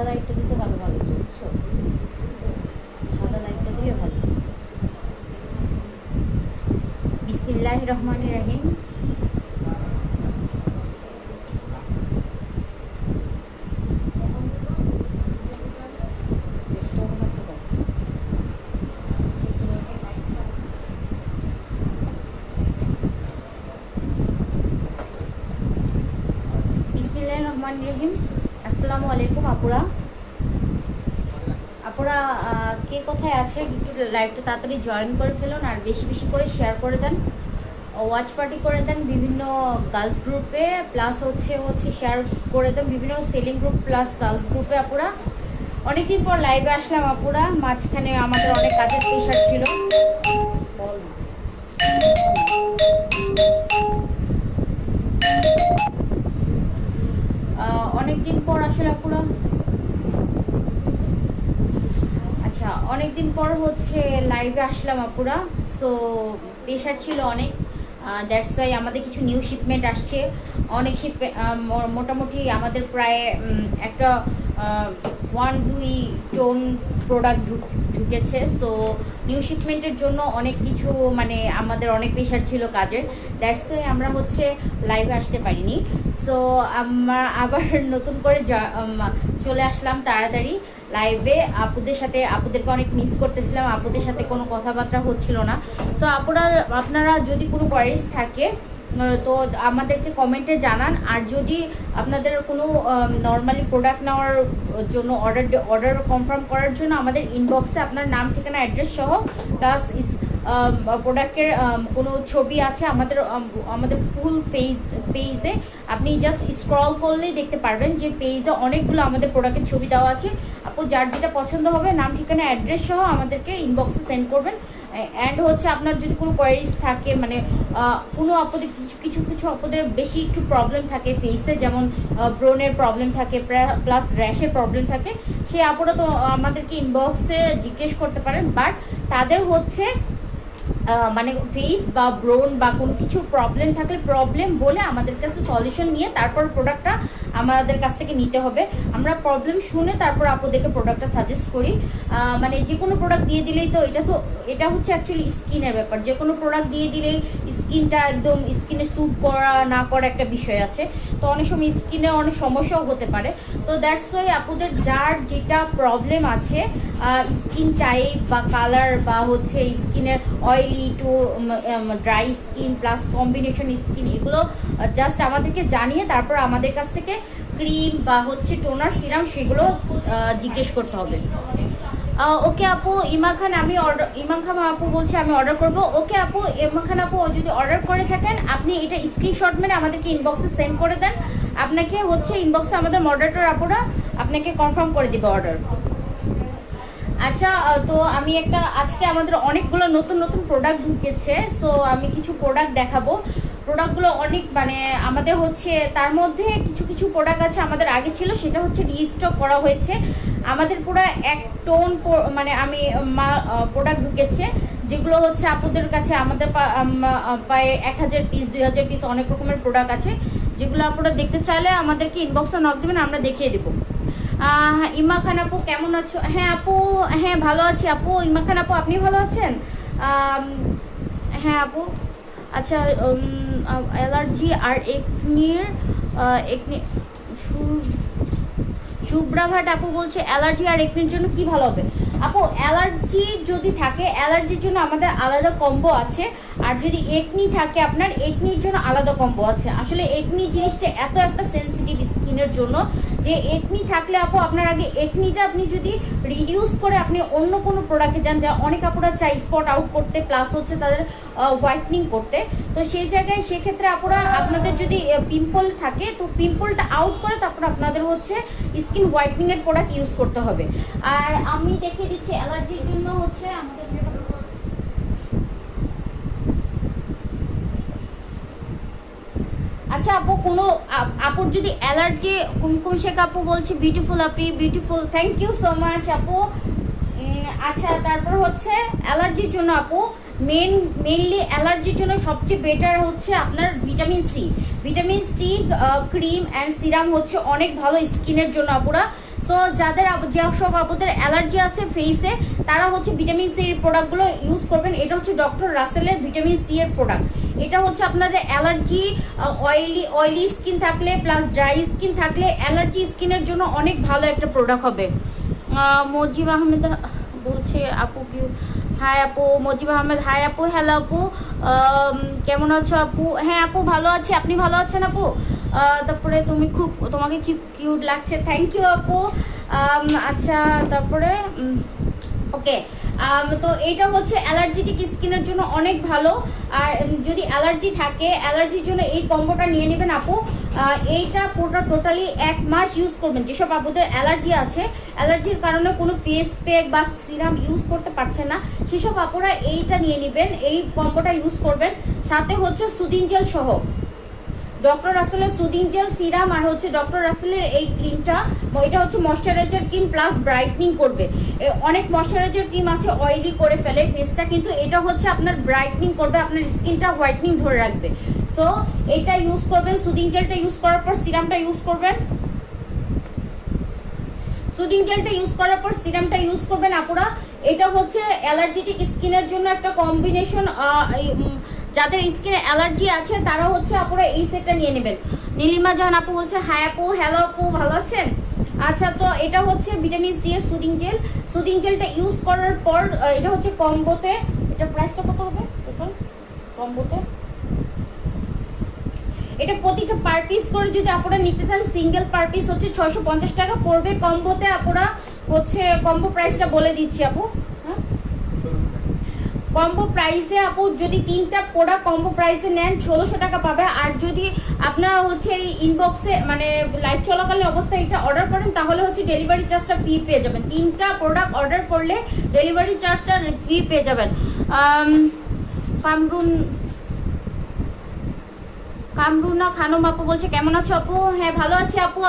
সাদা লাইটটা দিতে ভালো ভালো বুঝছো, সাদা লাইটটা দিলে ভালো। বিসমিল্লাহির রহমানির রহিম। বিসমিল্লাহির রহমানির রহিম। আসসালামু আলাইকুম আপুরা। আপুরা কে কোথায় আছে একটু লাইভটা তাড়াতাড়ি জয়েন করে ফেলুন, আর বেশি বেশি করে শেয়ার করে দেন, ওয়াচ পার্টি করে দেন বিভিন্ন গার্লস গ্রুপে, প্লাস হচ্ছে শেয়ার করে দেন বিভিন্ন সেলিং গ্রুপ প্লাস গার্লস গ্রুপে। আপুরা অনেকদিন পর লাইভে আসলাম আপুরা, মাঝখানে আমাদের অনেক কাজের প্রেশার ছিল। অনেকদিন পর আসলে আপুরা, আচ্ছা অনেকদিন পর লাইভে আসলাম আপুরা। সো প্রেশার ছিল অনেক, দ্যাটস ওয়াই আমাদের কিছু নিউ শিপমেন্ট আসছে, অনেক মোটামুটি আমাদের প্রায় একটা 1-2 টন প্রোডাক্ট ঢুকেছে। সো নিউ শিপমেন্টের জন্য অনেক কিছু মানে আমাদের অনেক প্রেশার ছিল কাজের, দ্যাটস ওয়াই আমরা লাইভে আসতে পারিনি। সো আমরা আবার নতুন করে চলে আসলাম তাড়াতাড়ি লাইভে আপুদের সাথে। আপুদেরকে অনেক মিস করতেছিলাম, আপুদের সাথে কোনো কথাবার্তা হচ্ছিল না। সো আপনারা যদি কোনো কোয়ারিজ থাকে তো আমাদেরকে কমেন্টে জানান, আর যদি আপনাদের কোনো নর্মালি প্রোডাক্ট নেওয়ার জন্য অর্ডার কনফার্ম করার জন্য আমাদের ইনবক্সে আপনার নাম ঠিকানা অ্যাড্রেস সহ প্লাস প্রোডাক্টের কোনো ছবি আছে আমাদের ফুল পেজে আপনি জাস্ট স্ক্রল করলেই দেখতে পারবেন যে পেজে অনেকগুলো আমাদের প্রোডাক্টের ছবি দেওয়া আছে। আপু যার যেটা পছন্দ হবে নাম ঠিকানা অ্যাড্রেস সহ আমাদেরকে ইনবক্সে সেন্ড করবেন। অ্যান্ড আপনার যদি কোনো কোয়ারিজ থাকে মানে কোনো আপনাদের কিছু আপনাদের বেশি একটু প্রবলেম থাকে ফেসে, যেমন ব্রনের প্রবলেম থাকে প্লাস র্যাশের প্রবলেম থাকে, সেই আপুরা তো আমাদেরকে ইনবক্সে জিজ্ঞেস করতে পারেন। বাট তাদের মানে ফেস বা ব্রোন বা কোনো কিছু প্রবলেম থাকলে প্রবলেম বলে আমাদের কাছে সলিউশন নিয়ে তারপর প্রোডাক্টটা আমাদের কাছ থেকে নিতে হবে। আমরা প্রবলেম শুনে তারপর আপনাদেরকে প্রোডাক্টটা সাজেস্ট করি। মানে যে কোনো প্রোডাক্ট দিয়ে দিলেই তো এটা হচ্ছে অ্যাকচুয়ালি স্কিনের ব্যাপার, যে কোনো প্রোডাক্ট দিয়ে দিলেই স্কিনটা একদম স্কিনে স্যুট করা না করা একটা বিষয় আছে, তো অনেক সময় স্কিনের অনেক সমস্যাও হতে পারে। তো দ্যাটস ওয়াই আপনাদের যার যেটা প্রবলেম আছে স্কিন টাইপ বা কালার বা স্কিনের oily to dry skin plus combination skin, এগুলো জাস্ট আমাদেরকে জানিয়ে তারপর আমাদের কাছ থেকে ক্রিম বা টোনার সিরাম সেগুলো জিজ্ঞেস করতে হবে। ওকে আপু, ইমা খান আপু বলছে আমি অর্ডার করব। ওকে আপু, ইমা খান আপু যদি অর্ডার করে থাকেন আপনি এটা স্ক্রিনশট মেরে আমাদেরকে ইনবক্সে সেন্ড করে দেন, আপনাকে ইনবক্সে আমাদের মডারেটর আপুরা আপনাকে কনফার্ম করে দিবে অর্ডার। আচ্ছা, তো আমি আজকে আমাদের অনেকগুলো নতুন নতুন প্রোডাক্ট ঢুকেছে। সো আমি কিছু প্রোডাক্ট দেখাবো। প্রোডাক্টগুলো অনেক মানে আমাদের তার মধ্যে কিছু প্রোডাক্ট আছে আমাদের আগে ছিল, সেটা রিস্টক করা হয়েছে। আমাদের পুরো 1 টন মানে আমি প্রোডাক্ট ঢুকেছে, যেগুলো আপনাদের কাছে আমাদের প্রায় 1000 পিস 2000 পিস অনেক রকমের প্রোডাক্ট আছে, যেগুলো আপনারা দেখতে চাইলে আমাদেরকে ইনবক্সে নক দেবেন, আমরা দেখিয়ে দেবো। ইমা খান আপু কেমন আছো? হ্যাঁ আপু, হ্যাঁ ভালো আছি আপু। ইমা খান আপু আপনি ভালো আছেন? হ্যাঁ আপু। আচ্ছা, অ্যালার্জি আর একনির শুভ্রাভাট আপু বলছে অ্যালার্জি আর একনির জন্য কি ভালো হবে? আপু অ্যালার্জি যদি থাকে অ্যালার্জির জন্য আমাদের আলাদা কম্বো আছে, আর যদি একনি থাকে আপনার একনির জন্য আলাদা কম্বো আছে। আসলে একনি জিনিসটা এত একটা সেন্সিটিভ স্কিনের জন্য যে একনি থাকলে আপু আপনার আগে একনিটা আপনি যদি রিডিউস করে আপনি অন্য কোনো প্রোডাক্টে যান, যা অনেক আপুরা চাই স্পট আউট করতে প্লাস তাদের হোয়াইটনিং করতে, তো সেই জায়গায় সেক্ষেত্রে আপুরা আপনাদের যদি পিম্পল থাকে তো পিম্পলটা আউট করে তারপর আপনাদের স্কিন হোয়াইটনিং এর প্রোডাক্ট ইউজ করতে হবে। আর আমি দেখিয়ে দিচ্ছি অ্যালার্জির জন্য আমাদের আচ্ছা আপু আপুর যদি অ্যালার্জি কুমকুম শেখ আপু বলছে বিউটিফুল আপি, beautiful, thank you so much আপু। আচ্ছা, তারপর অ্যালার্জির জন্য আপু মেইনলি অ্যালার্জির জন্য সবচেয়ে বেটার আপনার vitamin C cream and serum অনেক ভালো স্কিনের জন্য আপুরা। সো যাদের যেসব আপুদের অ্যালার্জি আছে ফেসে, তারা হচ্ছে ভিটামিন সি এর প্রোডাক্টগুলো ইউজ করবেন। এটা হচ্ছে ডক্টর রাসেলের ভিটামিন সি এর প্রোডাক্ট। এটা হচ্ছে আপনাদের অ্যালার্জি, অয়েলি স্কিন থাকলে প্লাস ড্রাই স্কিন থাকলে অ্যালার্জি স্কিনের জন্য অনেক ভালো একটা প্রোডাক্ট হবে। মজিব আহমেদ বলছে আপু কি, হাই আপু। মজিব আহমেদ হাই আপু, হ্যালো আপু, কেমন আছো আপু? হ্যাঁ আপু ভালো আছি, আপনি ভালো আছেন আপু? তারপরে তোমাকে কি কিউট লাগছে, থ্যাংক ইউ আপু। আচ্ছা তারপরে ওকে, তো এটা হচ্ছে অ্যালার্জিটিক স্কিনের জন্য অনেক ভালো। আর যদি অ্যালার্জি থাকে, অ্যালার্জির জন্য এই কম্বোটা নিয়ে নেবেন আপু। এইটা পুরোটা টোটালি 1 মাস ইউজ করবেন। যেসব আপুদের অ্যালার্জি আছে, অ্যালার্জির কারণে কোনো ফেস প্যাক বা সিরাম ইউজ করতে পারছেন না, সেসব আপুরা এইটা নিয়ে নেবেন, এই কম্বোটা ইউজ করবেন। সাথে হচ্ছে সুদিং জেল সহ, ডক্টর রাসেলের সুদিং জেল সিরাম আর হচ্ছে ডক্টর রাসেলের এই ক্রিমটা, এটা হচ্ছে ময়শ্চারাইজার ক্রিম প্লাস ব্রাইটনিং করবে। অনেক ময়শ্চারাইজার ক্রিম আছে অয়েলি করে ফেলে ফেসটা, কিন্তু এটা হচ্ছে আপনার ব্রাইটনিং করবে, আপনার স্কিনটা হোয়াইটনিং ধরে রাখবে। সো এটা ইউজ করবেন, সুদিং জেলটা ইউজ করার পর সিরামটা ইউজ করবেন, সুদিং জেলটা ইউজ করার পর সিরামটা ইউজ করবেন আপুরা। এটা হচ্ছে অ্যালার্জিটিক স্কিনের জন্য একটা কম্বিনেশন। যাদের স্কিনে অ্যালার্জি আছে তারা হচ্ছে আপুরা এই সেটটা নিয়ে নেবেন। নীলিমা জাহান আপু বলছে হাই আপু, হ্যালো আপু, ভালো আছেন? আচ্ছা, তো এটা হচ্ছে ভিটামিন সি এর সুদিং জেল। সুদিং জেলটা ইউজ করার পর এটা হচ্ছে কম্বোতে, এটা প্রাইসটা কত হবে টোটাল কম্বোতে? এটা প্রতিটা পার পিস করে যদি আপনারা নিতে চান, সিঙ্গেল পার পিস হচ্ছে 650 টাকা পড়বে। কম্বোতে আপনারা হচ্ছে কম্বো প্রাইসটা বলে দিচ্ছি আপু। কম্বো প্রাইসে আপু যদি 3টা প্রোডাক্ট কম্বো প্রাইসে নেন 1600 টাকা পাবে। আর যদি আপনারা হচ্ছে এই ইনবক্সে মানে লাইভ চলাকালীন অবস্থায় এটা অর্ডার করেন তাহলে হচ্ছে ডেলিভারি চার্জটা ফ্রি পেয়ে যাবেন। 3টা প্রোডাক্ট অর্ডার করলে ডেলিভারি চার্জটা ফ্রি পেয়ে যাবেন। কামরুনা খানম আপু বলছে কেমন আছো আপু? হ্যাঁ ভালো আছি আপু।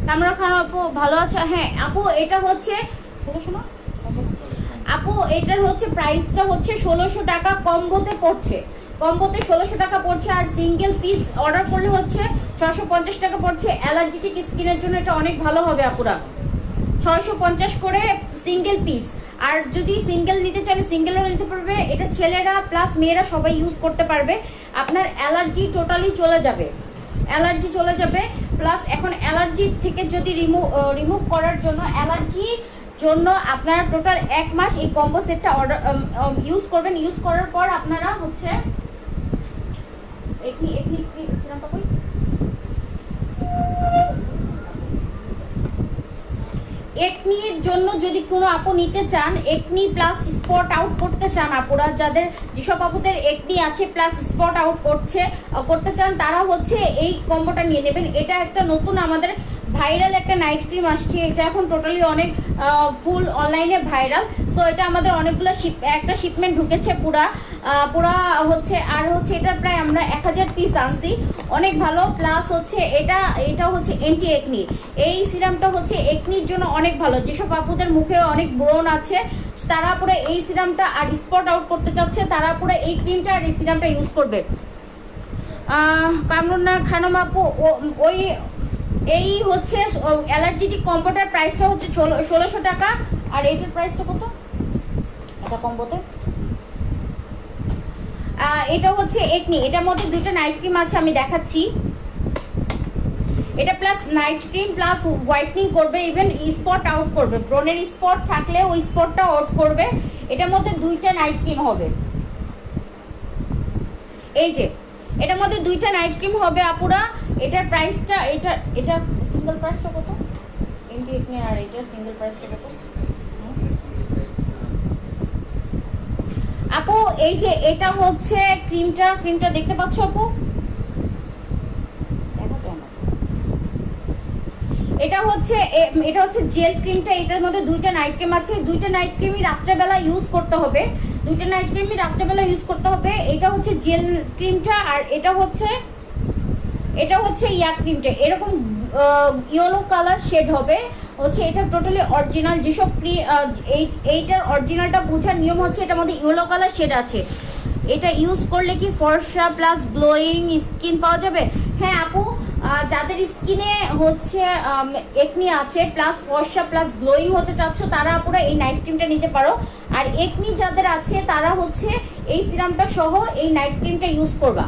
কামরুনা খানম আপু ভালো আছো? হ্যাঁ আপু, এটা হচ্ছে 1600 না আপু, এটার হচ্ছে প্রাইসটা হচ্ছে 1600 টাকা কম্বোতে পড়ছে। কম্বোতে 1600 টাকা পড়ছে। আর সিঙ্গেল পিস অর্ডার করলে হচ্ছে 650 টাকা পড়ছে। অ্যালার্জিটিক স্কিনের জন্য এটা অনেক ভালো হবে আপুরা। 650 করে সিঙ্গেল পিস। আর যদি সিঙ্গেল নিতে চাইলে সিঙ্গেলও নিতে পারবে। এটা ছেলেরা প্লাস মেয়েরা সবাই ইউজ করতে পারবে। আপনার অ্যালার্জি টোটালি চলে যাবে, অ্যালার্জি চলে যাবে। প্লাস এখন অ্যালার্জি থেকে যদি রিমুভ করার জন্য, অ্যালার্জির জন্য আপনারা টোটাল 1 মাস এই কম্বো সেটটা অর্ডার ইউজ করবেন। ইউজ করার পর আপনারা হচ্ছে একনির জন্য যদি কোনো আপু নিতে চান, একনি প্লাস স্পট আউট করতে চান আপুরা, যাদের যেসব আপুদের একনি আছে প্লাস স্পট আউট করতে চান তারা হচ্ছে এই কম্বোটা নিয়ে নেবেন। এটা একটা নতুন আমাদের ভাইরাল একটা নাইট ক্রিম আসছে। এটা এখন টোটালি অনেক ফুল অনলাইনে ভাইরাল। সো এটা আমাদের অনেকগুলো একটা শিপমেন্ট ঢুকেছে পুরা হচ্ছে। আর হচ্ছে এটা প্রায় আমরা 1000 পিস আনছি, অনেক ভালো। প্লাস হচ্ছে এটা হচ্ছে অ্যান্টি একনি। এই সিরামটা হচ্ছে একনির জন্য অনেক ভালো। যেসব আপুদের মুখে অনেক ব্রণ আছে তারা পুরো এই সিরামটা, আর স্পট আউট করতে চাচ্ছে তারা পুরো এই ক্রিমটা আর এই সিরামটা ইউজ করবে। কামরুন্না খানম আপু এই হচ্ছে অ্যালার্জিটিক কম্বোটার প্রাইসটা হচ্ছে 1600 টাকা। আর এইটার প্রাইসটা কত এটা কম্বোতে? এটা হচ্ছে একনি। এটার মধ্যে 2টা নাইট ক্রিম আছে, আমি দেখাচ্ছি। এটা plus night cream plus whitening করবে, ইভেন স্পট আউট করবে। ব্রনের স্পট থাকলে ওই স্পটটা আউট করবে। এটার মধ্যে 2টা নাইট ক্রিম হবে। এই যে এটার মধ্যে 2টা নাইট ক্রিম হবে আপুরা। এটার প্রাইসটা এটা সিঙ্গেল প্রাইসটা কত? Anti acne. আর এটার সিঙ্গেল প্রাইসটা কত আপু? এই যে এটা হচ্ছে ক্রিমটা দেখতে পাচ্ছ আপু? এটা হচ্ছে জেল ক্রিমটা। এটার মধ্যে 2টা নাইট ক্রিম আছে। 2টা নাইট ক্রিমই রাত্রেবেলা ইউজ করতে হবে। 2টা নাইট ক্রিমই রাত্রেবেলা ইউজ করতে হবে। এটা হচ্ছে জেল ক্রিমটা। আর এটা হচ্ছে ইয়া ক্রিমটা। এরকম ইয়েলো কালার শেড হবে হচ্ছে। এটা টোটালি অরিজিনাল। যেসব এইটার অরিজিনালটা বোঝার নিয়ম হচ্ছে এটার মধ্যে ইয়েলো কালার শেড আছে। এটা ইউজ করলে কি ফর্সা প্লাস গ্লোয়িং স্কিন পাওয়া যাবে? হ্যাঁ আপু, যাদের স্কিনে হচ্ছে একনি আছে প্লাস ফর্সা প্লাস গ্লোয়িং হতে চাচ্ছ তারা পুরো এই নাইট ক্রিমটা নিতে পারো। আর একনি যাদের আছে তারা হচ্ছে এই সিরামটা সহ এই নাইট ক্রিমটা ইউজ করবা,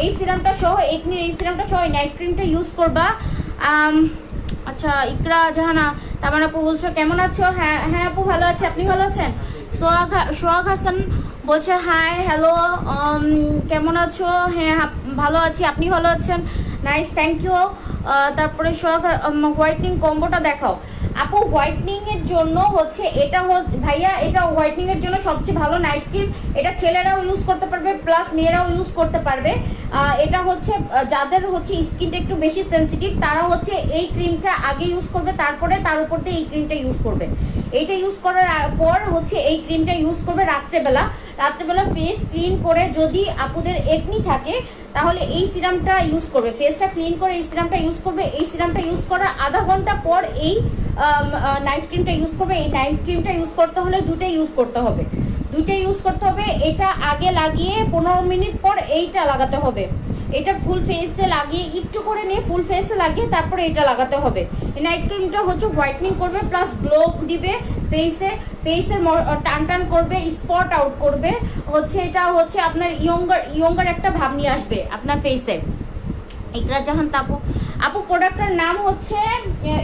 এই সিরামটা সহ একনির এই সিরামটা সহ এই নাইট ক্রিমটা ইউজ করবা। আচ্ছা ইকরা জাহানা তামান আপু বলছো কেমন আছো? হ্যাঁ হ্যাঁ আপু ভালো আছি, আপনি ভালো আছেন? সোহাগ হাসান বলছে হাই হ্যালো কেমন আছো? হ্যাঁ ভালো আছি, আপনি ভালো আছেন? Nice, thank you. তারপরে সোহাগ হোয়াইটনিং কম্বোটা দেখাও আপু। হোয়াইটনিং এর জন্য হচ্ছে এটা ভাইয়া, এটা হোয়াইটনিং এর জন্য সবচেয়ে ভালো নাইট ক্রিম। এটা ছেলেরাও ইউজ করতে পারবে প্লাস মেয়েরাও ইউজ করতে পারবে। এটা হচ্ছে যাদের হচ্ছে স্কিনটা একটু বেশি সেন্সিটিভ তারা হচ্ছে এই ক্রিমটা আগে ইউজ করবে, তারপরে তার উপর দিয়ে এই ক্রিমটা ইউজ করবে। এইটা ইউজ করার পর হচ্ছে এই ক্রিমটা ইউজ করবে রাত্রেবেলা ফেস ক্লিন করে। যদি আপুদের একনি থাকে তাহলে এই সিরামটা ইউজ করবে, ফেসটা ক্লিন করে এই সিরামটা ইউজ করবে। এই সিরামটা ইউজ করার আধা ঘন্টা পর এই নাইট ক্রিমটা ইউজ করবে। এই নাইট ক্রিমটা ইউজ করতে হলে দুটোই ইউজ করতে হবে, দুইটাই ইউজ করতে হবে। এটা আগে লাগিয়ে 15 মিনিট পর এইটা লাগাতে হবে। এটা ফুল ফেসে লাগিয়ে একটু করে নিয়ে ফুল ফেসে লাগিয়ে তারপরে এটা লাগাতে হবে। এই নাইট ক্রিমটা হচ্ছে হোয়াইটনিং করবে প্লাস গ্লো দিবে ফেসের টান টান করবে, স্পট আউট করবে। হচ্ছে এটা হচ্ছে আপনার ইয়ঙ্গার একটা ভাব নিয়ে আসবে আপনার ফেসে। ইকরা জাহান আপু প্রোডাক্টের নাম হচ্ছে,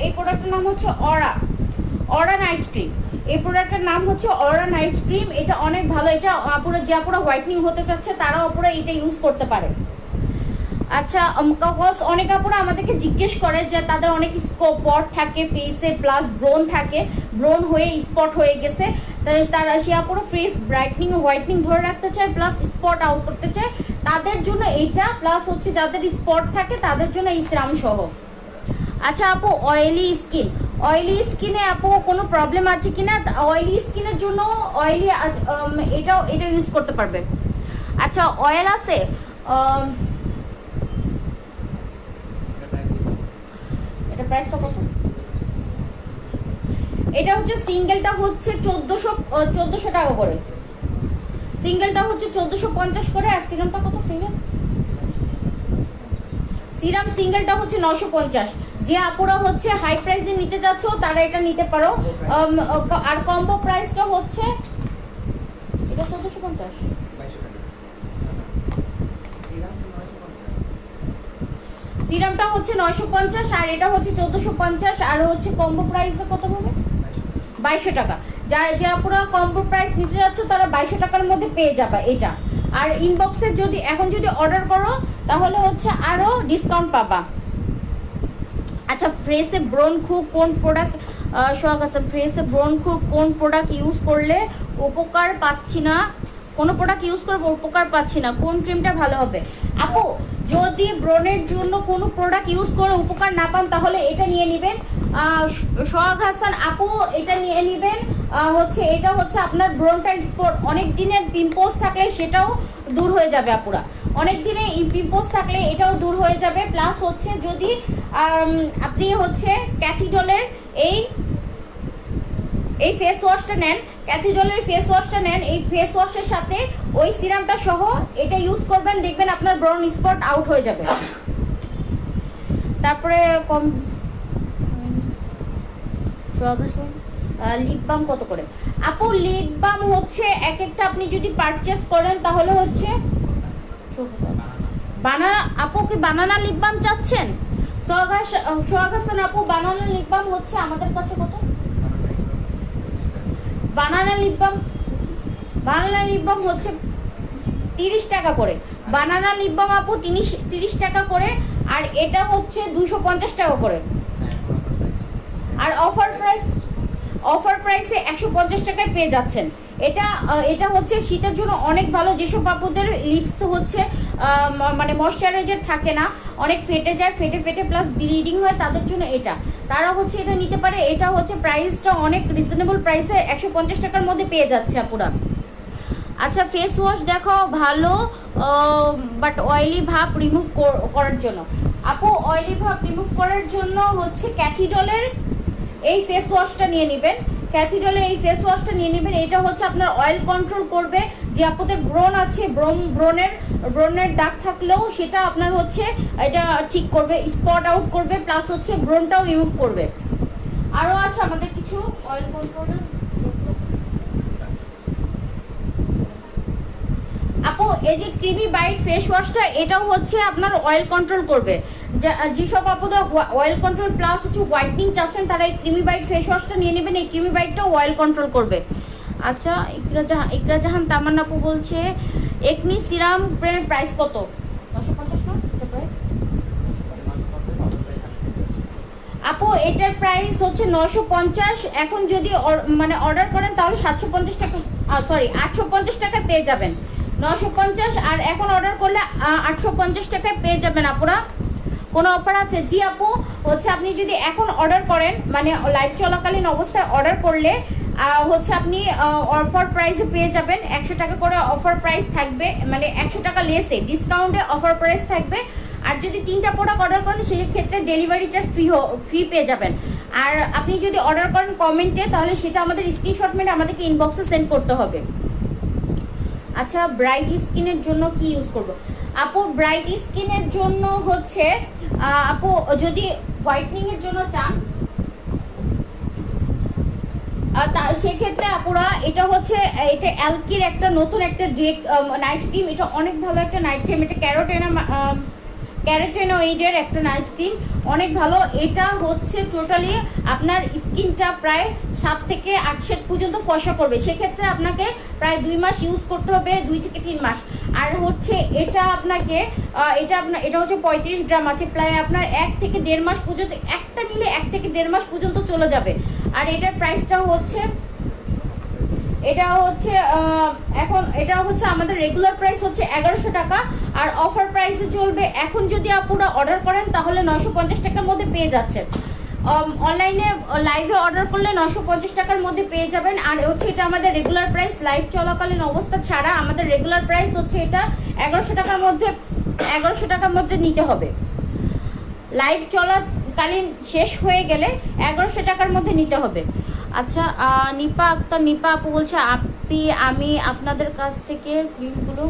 এই প্রোডাক্টের নাম হচ্ছে অরা নাইট ক্রিম। এই প্রোডাক্টের নাম হচ্ছে অরা নাইট ক্রিম। এটা অনেক ভালো, এটা আপুরা যে আপুরা হোয়াইটনিং হতে চাচ্ছে তারাও আপুরা এটা ইউজ করতে পারে। আচ্ছা অনেক আপুরা আমাদেরকে জিজ্ঞেস করে যে তাদের অনেক স্পট থাকে ফেসে প্লাস ব্রোন থাকে, ব্রোন হয়ে স্পট হয়ে গেছে, তারা সে আপুরা ফেস ব্রাইটনিং হোয়াইটনিং ধরে রাখতে চায় প্লাস স্পট আউট করতে চায়, তাদের জন্য এইটা প্লাস হচ্ছে যাদের স্পট থাকে তাদের জন্য এই সিরাম সহ। আচ্ছা আপু অয়েলি স্কিনে আপু কোনো প্রবলেম আছে কিনা? অয়েলি স্কিনের জন্য এটা ইউজ করতে পারবে। আচ্ছা অয়েল আছে, এটা প্রাইসটা কত? এটা হচ্ছে সিঙ্গেলটা হচ্ছে 1400 টাকা করে, সিঙ্গেলটা হচ্ছে 1450 করে। আর সিরামটা কত? সিরাম সিঙ্গেলটা হচ্ছে 950। যে আপুরা হচ্ছে হাই প্রাইসে নিতে যাচ্ছ তারা এটা নিতে পারো। আর কম্বো প্রাইসটা হচ্ছে এটা 1450, সিরামটা হচ্ছে 950 আর এটা হচ্ছে 1450। আর হচ্ছে কম্বো প্রাইসে কত হবে? 2200 টাকা। যে আপুরা কম্বো প্রাইস নিতে যাচ্ছ তারা 2200 টাকার মধ্যে পেয়ে যাবে এটা। আর ইনবক্সে এখন যদি অর্ডার করো তাহলে হচ্ছে আরো ডিসকাউন্ট পাবা। আচ্ছা ফেসে ব্রন খুব কোন প্রোডাক্ট ফেসে ব্রন খুব কোন প্রোডাক্ট ইউজ করলে উপকার পাচ্ছি না, কোন প্রোডাক্ট ইউজ করবো উপকার পাচ্ছি না, কোন ক্রিমটা ভালো হবে? আপু যদি ব্রনের জন্য কোনো প্রোডাক্ট ইউজ করে উপকার না পান তাহলে এটা নিয়ে নেবেন। সোহাগ হাসান আপু এটা নিয়ে নেবেন। হচ্ছে এটা হচ্ছে আপনার ব্রনটা স্পট, অনেক দিনের পিম্পলস থাকলে সেটাও দূর হয়ে যাবে আপুরা, অনেক দিনে পিম্পলস থাকলে এটাও দূর হয়ে যাবে। প্লাস হচ্ছে যদি আপনি হচ্ছে ক্যাথিডলের এই ফেস ওয়াশটা নেন, ক্যাথিডলের ফেস ওয়াশটা নেন, এই ফেস ওয়াশের সাথে ওই সিরামটা সহ এটা ইউজ করবেন, দেখবেন আপনার ব্রাউন স্পট আউট হয়ে যাবে। তারপরে লিপ বাম কত করে? আপু লিপ বাম হচ্ছে এক একটা আপনি যদি পারচেস করেন তাহলে হচ্ছে বানানা। আপু কি বানানা লিপ বাম চাচ্ছেন? সোহাগ হাসান আপু বানানা লিপ বাম হচ্ছে আমাদের কাছে কত? বানানা লিপ বাম হচ্ছে 30 টাকা করে। বানানা লিপ বাম আপু 30 টাকা করে। আর এটা হচ্ছে 250 টাকা করে। আর অফার প্রাইসে 150 টাকায় পেয়ে যাচ্ছেন। এটা হচ্ছে শীতের জন্য অনেক ভালো। যেসব আপুদের লিপস হচ্ছে মানে ময়শ্চারাইজার থাকে না, অনেক ফেটে যায়, ফেটে প্লাস ব্লিডিং হয়, তাদের জন্য তারা হচ্ছে এটা নিতে পারে। এটা হচ্ছে প্রাইসটা অনেক রিজনেবল প্রাইসে 150 টাকার মধ্যে পেয়ে যাচ্ছে আপুরা। আচ্ছা ফেস ওয়াশ দেখো ভালো বাট অয়েলি ভাব রিমুভ করার জন্য। আপু অয়েলি ভাব রিমুভ করার জন্য হচ্ছে ক্যাথিডলের এই ফেস ওয়াশটা নিয়ে নেবেন। ক্যাথিডলের এই ফেস ওয়াশটা নিয়ে নেবেন। এটা হচ্ছে আপনার অয়েল কন্ট্রোল করবে, যে আপনাদের ব্রণ আছে, ব্রণের দাগ থাকলেও সেটা আপনার হচ্ছে এটা ঠিক করবে, স্পট আউট করবে, প্লাস হচ্ছে ব্রণটাও রিমুভ করবে। আরও আছে আমাদের কিছু অয়েল কন্ট্রোলার। আপু এই যে ক্রিমি বাইট ফেস ওয়াশটা, এটাও হচ্ছে আপনার অয়েল কন্ট্রোল করবে। যেসব আপুরা অয়েল কন্ট্রোল প্লাস হচ্ছে হোয়াইটনিং চাচ্ছেন তারা এই ক্রিমি বাইট ফেস ওয়াশটা নিয়ে নেবেন। এই ক্রিমি বাইটটাও অয়েল কন্ট্রোল করবে। আচ্ছা, ইকরা জাহান তামান্না আপু বলছে একনি সিরাম প্রাইস কত? 950 না এটা প্রাইস? আপু এটার প্রাইস হচ্ছে 950। এখন যদি মানে অর্ডার করেন তাহলে 750 টাকা, সরি 850 টাকায় পেয়ে যাবেন। 950 আর এখন অর্ডার করলে 850 টাকায় পেয়ে যাবেন আপুরা। কোনো অফার আছে? জি আপু, হচ্ছে আপনি যদি এখন অর্ডার করেন, মানে লাইভ চলাকালীন অবস্থায় অর্ডার করলে হচ্ছে আপনি অফার প্রাইসে পেয়ে যাবেন। 100 টাকা করে অফার প্রাইস থাকবে, মানে 100 টাকা লেসে ডিসকাউন্টে অফার প্রাইস থাকবে। আর যদি 3টা প্রোডাক্ট অর্ডার করেন সেই ক্ষেত্রে ডেলিভারি চার্জ ফ্রি পেয়ে যাবেন। আর আপনি যদি অর্ডার করেন কমেন্টে, তাহলে সেটা আমাদের স্ক্রিনশট মেরে আমাদেরকে ইনবক্সে সেন্ড করতে হবে। আচ্ছা, ব্রাইট স্কিনের জন্য কি ইউজ করব? আপু ব্রাইট স্কিনের জন্য হচ্ছে আপু যদি হোয়াইটনিং এর জন্য চান সেক্ষেত্রে আপুরা এটা হচ্ছে এটা অ্যালকির একটা নতুন একটা নাইট ক্রিম। এটা অনেক ভালো একটা নাইট ক্রিম। এটা ক্যারোটেনয়েডের একটা নাইট ক্রিম, অনেক ভালো। এটা হচ্ছে টোটালি আপনার স্কিনটা প্রায় 7 থেকে 8 শেড পর্যন্ত ফর্সা করবে। সেক্ষেত্রে আপনাকে প্রায় 2 মাস ইউজ করতে হবে, 2 থেকে 3 মাস। আর হচ্ছে এটা আপনাকে এটা হচ্ছে 35 গ্রাম আছে, প্রায় আপনার 1 থেকে 1.5 মাস পর্যন্ত, একটা নিলে 1 থেকে 1.5 মাস পর্যন্ত চলে যাবে। আর এটার প্রাইসটা হচ্ছে এটা হচ্ছে আমাদের রেগুলার প্রাইস হচ্ছে 1100 টাকা, আর অফার প্রাইসে চলবে। এখন যদি আপনারা অর্ডার করেন তাহলে 950 টাকার মধ্যে পেয়ে যাচ্ছেন। অনলাইনে লাইভে অর্ডার করলে 950 টাকার মধ্যে পেয়ে যাবেন। আর হচ্ছে এটা আমাদের রেগুলার প্রাইস, লাইভ চলাকালীন অবস্থা ছাড়া আমাদের রেগুলার প্রাইস হচ্ছে এটা 1100 টাকার মধ্যে নিতে হবে। লাইভ চলাকালীন শেষ হয়ে গেলে 1100 টাকার মধ্যে নিতে হবে। আচ্ছা, নিপা আপু বলছে আমি আপনাদের কাছ থেকে ক্রিমগুলো,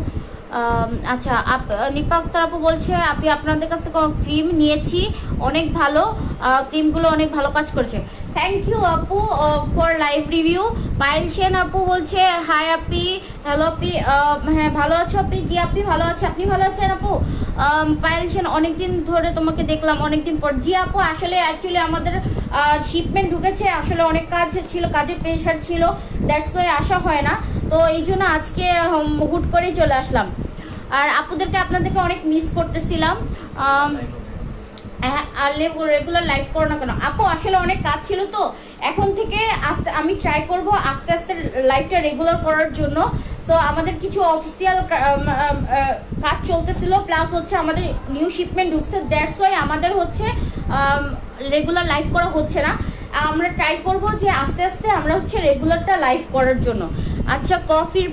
আচ্ছা নিপা আক্তার আপু বলছে আপনাদের কাছ থেকে ক্রিম নিয়েছি, অনেক ভালো, ক্রিমগুলো অনেক ভালো কাজ করছে। থ্যাংক ইউ আপু for live review. Payel Sen আপু বলছে হাই আপি, হ্যালো আপি, হ্যাঁ ভালো আছো আপনি? জি আপনি ভালো আছে, আপনি ভালো আছেন আপু? পায়েল সেন অনেকদিন ধরে তোমাকে দেখলাম, অনেকদিন পর। জি আপু, আসলে অ্যাকচুয়ালি আমাদের শিপমেন্ট ঢুকেছে, আসলে অনেক কাজ ছিল, কাজের প্রেশার ছিল, দ্যাটস ওয়াই আসা হয় না। তো এই জন্য আজকে হুট করেই চলে আসলাম। আর আপনাদেরকে অনেক মিস করতেছিলাম। আর রেগুলার লাইভ করো না কেন আপু? আসলে অনেক কাজ ছিল, তো এখন থেকে আমি ট্রাই করব আস্তে আস্তে লাইভটা রেগুলার করার জন্য। সো আমাদের কিছু অফিসিয়াল কাজ চলতেছিল, প্লাস হচ্ছে আমাদের নিউ শিপমেন্ট ঢুকছে, দ্যাটস ওয়াই আমাদের হচ্ছে রেগুলার লাইভ করা হচ্ছে না। আমরা ট্রাই করব যে আস্তে আস্তে আমরা হচ্ছে রেগুলারটা লাইভ করার জন্য। আচ্ছা, কফির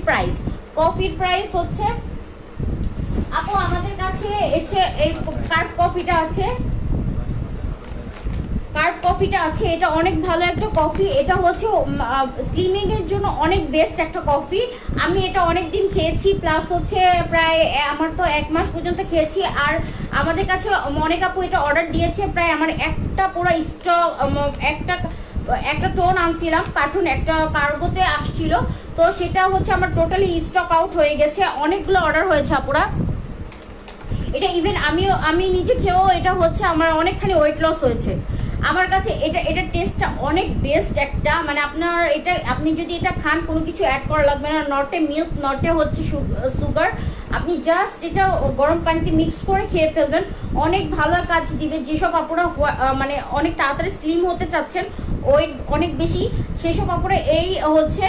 প্রাইস হচ্ছে আপু আমাদের কাছে এই কার্ভ কফিটা আছে, এটা অনেক ভালো একটা কফি। এটা হচ্ছে স্লিমিং এর জন্য অনেক বেস্ট একটা কফি। আমি এটা অনেক দিন খেয়েছি, প্লাস হচ্ছে প্রায় আমার তো 1 মাস পর্যন্ত খেয়েছি। আর আমাদের কাছে অনেক আপু এটা অর্ডার দিয়েছে, প্রায় আমার একটা পুরো স্টক, একটা টোন আনছিলাম, কার্টুন একটা কার্গোতে আসছিল, তো সেটা হচ্ছে আমার টোটালি স্টক আউট হয়ে গেছে। অনেকগুলো অর্ডার হয়েছে আপুরা। এটা ইভেন আমি নিজে খেয়েও এটা হচ্ছে আমার অনেকখানি ওয়েট লস হয়েছে। আমার কাছে এটা টেস্টটা অনেক বেস্ট একটা, মানে আপনি যদি এটা খান কোনো কিছু অ্যাড করা লাগবে না, নটে মিল্ক, নটে হচ্ছে সুগার, আপনি জাস্ট এটা গরম পানিতে মিক্স করে খেয়ে ফেলবেন, অনেক ভালো কাজ দিবে। যেসব আপুরা মানে অনেক তাড়াতাড়ি স্লিম হতে চাচ্ছেন, ওয়েট অনেক বেশি, সেসব আপুরা এই হচ্ছে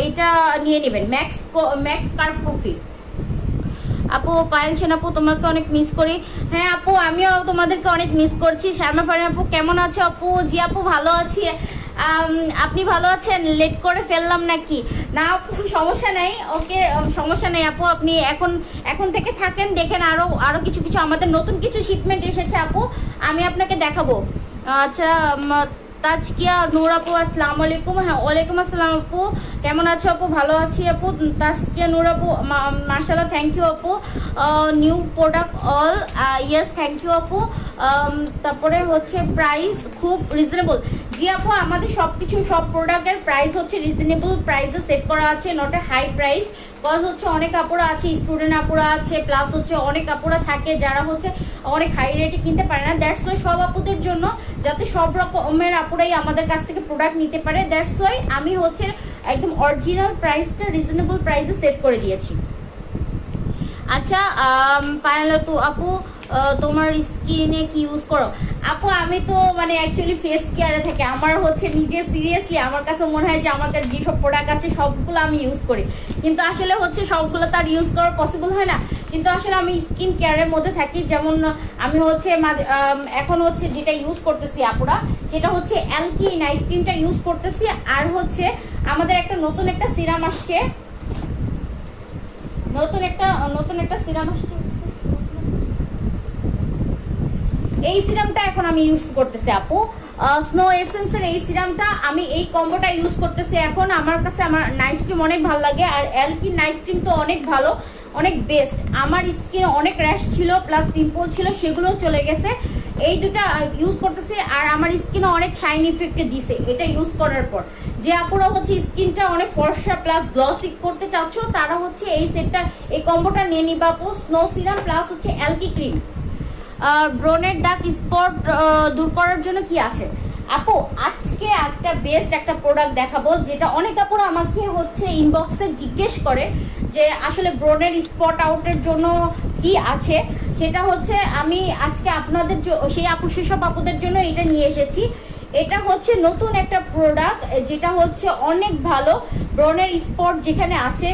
এটা নিয়ে নেবেন, ম্যাক্স কার্ভ কফি। আপু পায়েল সেন আপু তোমাকে অনেক মিস করি। হ্যাঁ আপু, আমিও তোমাদেরকে অনেক মিস করছি। শ্যামা ফারিন আপু কেমন আছো আপু? জি আপু ভালো আছি। আপনি ভালো আছেন? লেট করে ফেললাম নাকি? না আপু সমস্যা নেই, ওকে সমস্যা নেই আপু। আপনি এখন থেকে থাকেন, দেখেন আরো কিছু আমাদের নতুন কিছু শিপমেন্ট এসেছে আপু, আমি আপনাকে দেখাবো। আচ্ছা, তাজকিয়া নূর আপু আসসালামু আলাইকুম। হ্যাঁ ওয়ালাইকুম আসসালাম আপু, কেমন আছো আপু? ভালো আছি আপু। তাজকিয়া নূর আপু মাশাআল্লাহ, থ্যাংক ইউ আপু। New product all, yes thank you আপু। তারপরে হচ্ছে প্রাইস খুব রিজনেবল। জি আপু, আমাদের সব প্রোডাক্টের প্রাইস হচ্ছে রিজনেবল প্রাইসে সেট করা আছে, not a high price. Cause হচ্ছে অনেক আপুরা আছে, স্টুডেন্ট আপুরা আছে, প্লাস হচ্ছে অনেক আপুরা থাকে যারা হচ্ছে অনেক হাই রেটে কিনতে পারে না। দ্যাটস ওয়াই সব আপুদের জন্য, যাতে সব রকমের আপুরাই আমাদের কাছ থেকে প্রোডাক্ট নিতে পারে, দ্যাটস ওয়াই আমি হচ্ছে একদম অরিজিনাল প্রাইসটা রিজনেবল প্রাইসে সেট করে দিয়েছি। আচ্ছা পায়েল তো আপু, তোমার স্কিনে কি ইউজ করো? আপু আমি তো মানে অ্যাকচুয়ালি ফেস কেয়ারে থাকি, আমার হচ্ছে নিজে সিরিয়াসলি আমার কাছে মনে হয় যে আমার কাছে যেসব প্রোডাক্ট আছে সবগুলো আমি ইউজ করি, কিন্তু আসলে হচ্ছে সবগুলো তার ইউজ করা পসিবল হয় না। কিন্তু আসলে আমি স্কিন কেয়ারের মধ্যে থাকি, যেমন আমি হচ্ছে এখন হচ্ছে যেটা ইউজ করতেছি আপুরা, সেটা হচ্ছে অ্যালকি নাইট ক্রিমটা ইউজ করতেছি। আর হচ্ছে আমাদের একটা নতুন একটা সিরাম আসছে, নতুন একটা সিরাম আসছে, এই সিরামটা এখন আমি ইউজ করতেছি আপু। স্নো এসেন্সের এই সিরামটা, আমি এই কম্বোটা ইউজ করতেছি এখন। আমার কাছে আমার নাইট ক্রিম অনেক ভালো লাগে, আর অ্যালকি নাইট ক্রিম তো অনেক ভালো, অনেক বেস্ট। আমার স্কিনে অনেক র্যাশ ছিল প্লাস পিম্পল ছিল, সেগুলো চলে গেছে। এই দুটা ইউজ করতেছি, আর আমার স্কিনে অনেক শাইন ইফেক্ট দিছে এটা ইউজ করার পর। যে আপুরা হচ্ছে স্কিনটা অনেক ফর্সা প্লাস গ্লসি করতে চাচ্ছ, তারা হচ্ছে এই সেটটা, এই কম্বোটা নিয়ে নিবা আপু। স্নো সিরাম প্লাস হচ্ছে অ্যালকি ক্রিম। ব্রনের ডার্ক স্পট দূর করার জন্য কি আছে আপু? আজকে একটা বেস্ট একটা প্রোডাক্ট দেখাবো, যেটা অনেক আপুরা আমাকে হচ্ছে ইনবক্সে জিজ্ঞেস করে যে আসলে ব্রনের স্পট আউটের জন্য কি আছে। সেটা হচ্ছে আমি আজকে আপনাদের সেসব আপুদের জন্য এটা নিয়ে এসেছি। এটা হচ্ছে নতুন একটা প্রোডাক্ট, যেটা হচ্ছে অনেক ভালো। ব্রনের স্পট যেখানে আছে,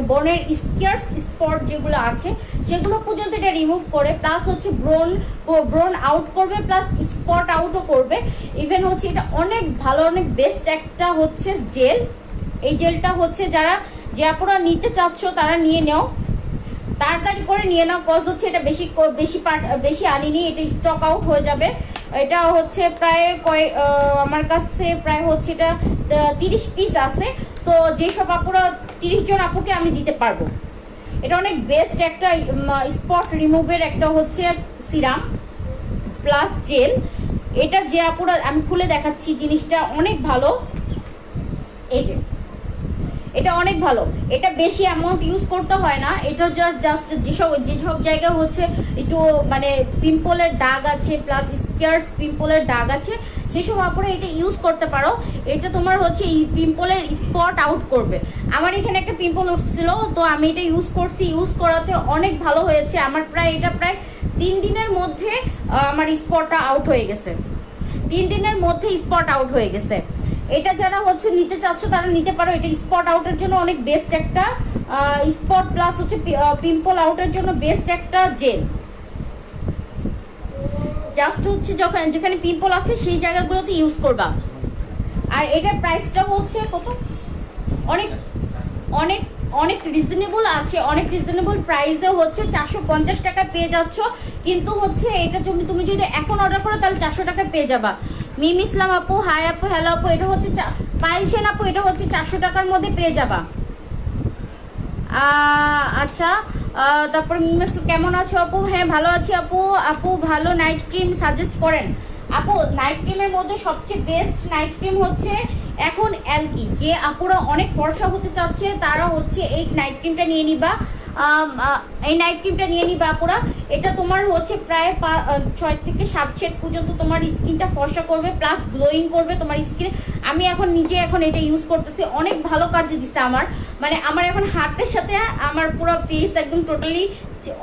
ব্রনের স্কিয়ার্স স্পট যেগুলো আছে সেগুলো পর্যন্ত এটা রিমুভ করে, প্লাস হচ্ছে ব্রন আউট করবে, প্লাস স্পট আউটও করবে। ইভেন হচ্ছে এটা অনেক ভালো, অনেক বেস্ট একটা হচ্ছে জেল। এই জেলটা হচ্ছে যে আপনারা নিতে চাচ্ছ তারা নিয়ে নাও, তাড়াতাড়ি করে নিয়ে নাও, কজ হচ্ছে এটা বেশি আনিনি, এটা স্টক আউট হয়ে যাবে। এটা হচ্ছে প্রায় আমার কাছে প্রায় হচ্ছে এটা 30 পিস আছে। তো যেসব আপুরা 30 জন আপুকে আমি দিতে পারবো। এটা অনেক বেস্ট একটা স্পট রিমুভের একটা হচ্ছে সিরাম প্লাস জেল। এটা যে আপুরা, আমি খুলে দেখাচ্ছি, জিনিসটা অনেক ভালো। এই যে এটা অনেক ভালো, এটা বেশি অ্যামাউন্ট ইউজ করতে হয় না। এটা জাস্ট যেসব জায়গায় হচ্ছে একটু মানে পিম্পলের দাগ আছে, প্লাস স্কিয়ার্স পিম্পলের দাগ আছে, সেসব আপুরা এটা ইউজ করতে পারো। এটা তোমার হচ্ছে এই পিম্পলের স্পট আউট করবে। আমার এখানে একটা পিম্পল উঠছিল, তো আমি এটা ইউজ করছি, ইউজ করাতে অনেক ভালো হয়েছে। আমার এটা প্রায় 3 দিনের মধ্যে আমার স্পটটা আউট হয়ে গেছে, 3 দিনের মধ্যে স্পট আউট হয়ে গেছে। এটা যারা হচ্ছে নিতে চাচ্ছ তারা নিতে পারো। এটা স্পট আউটের জন্য অনেক বেস্ট একটা স্পট, প্লাস হচ্ছে পিম্পল আউটের জন্য বেস্ট একটা জেল। জাস্ট হচ্ছে যেখানে পিম্পল আছে সেই জায়গাগুলোতে ইউজ করবা। আর এটার প্রাইসটা হচ্ছে কত, অনেক অনেক অনেক রিজনেবল আছে, অনেক রিজনেবল প্রাইসে হচ্ছে 450 টাকা পেয়ে যাচ্ছ। কিন্তু হচ্ছে এটা তুমি যদি এখন অর্ডার করো তাহলে 400 টাকা পেয়ে যাবা। মিম ইসলাম আপু, হাই আপু, হ্যালো আপু, এটা হচ্ছে পাইছেন আপু, এটা হচ্ছে 400 টাকার মধ্যে পেয়ে যাবা। আচ্ছা তারপর মিম ইসলাম, কেমন আছো আপু? হ্যাঁ ভালো আছি আপু। আপু ভালো নাইট ক্রিম সাজেস্ট করেন আপু? নাইট ক্রিমের মধ্যে সবচেয়ে বেস্ট নাইট ক্রিম হচ্ছে এখন অ্যালকি। যে আপুরা অনেক ফর্সা হতে চাচ্ছে তারা হচ্ছে এই নাইট ক্রিমটা নিয়ে নিবা। এই নাইট ক্রিমটা নিয়ে নিবা আপুরা। এটা তোমার হচ্ছে প্রায় 6 থেকে 7 শেড পর্যন্ত তোমার স্কিনটা ফর্সা করবে, প্লাস গ্লোয়িং করবে তোমার স্কিনে। আমি এখন নিজে এটা ইউজ করতেছি, অনেক ভালো কাজে দিচ্ছে আমার। মানে আমার এখন হাতের সাথে আমার পুরো ফেস একদম টোটালি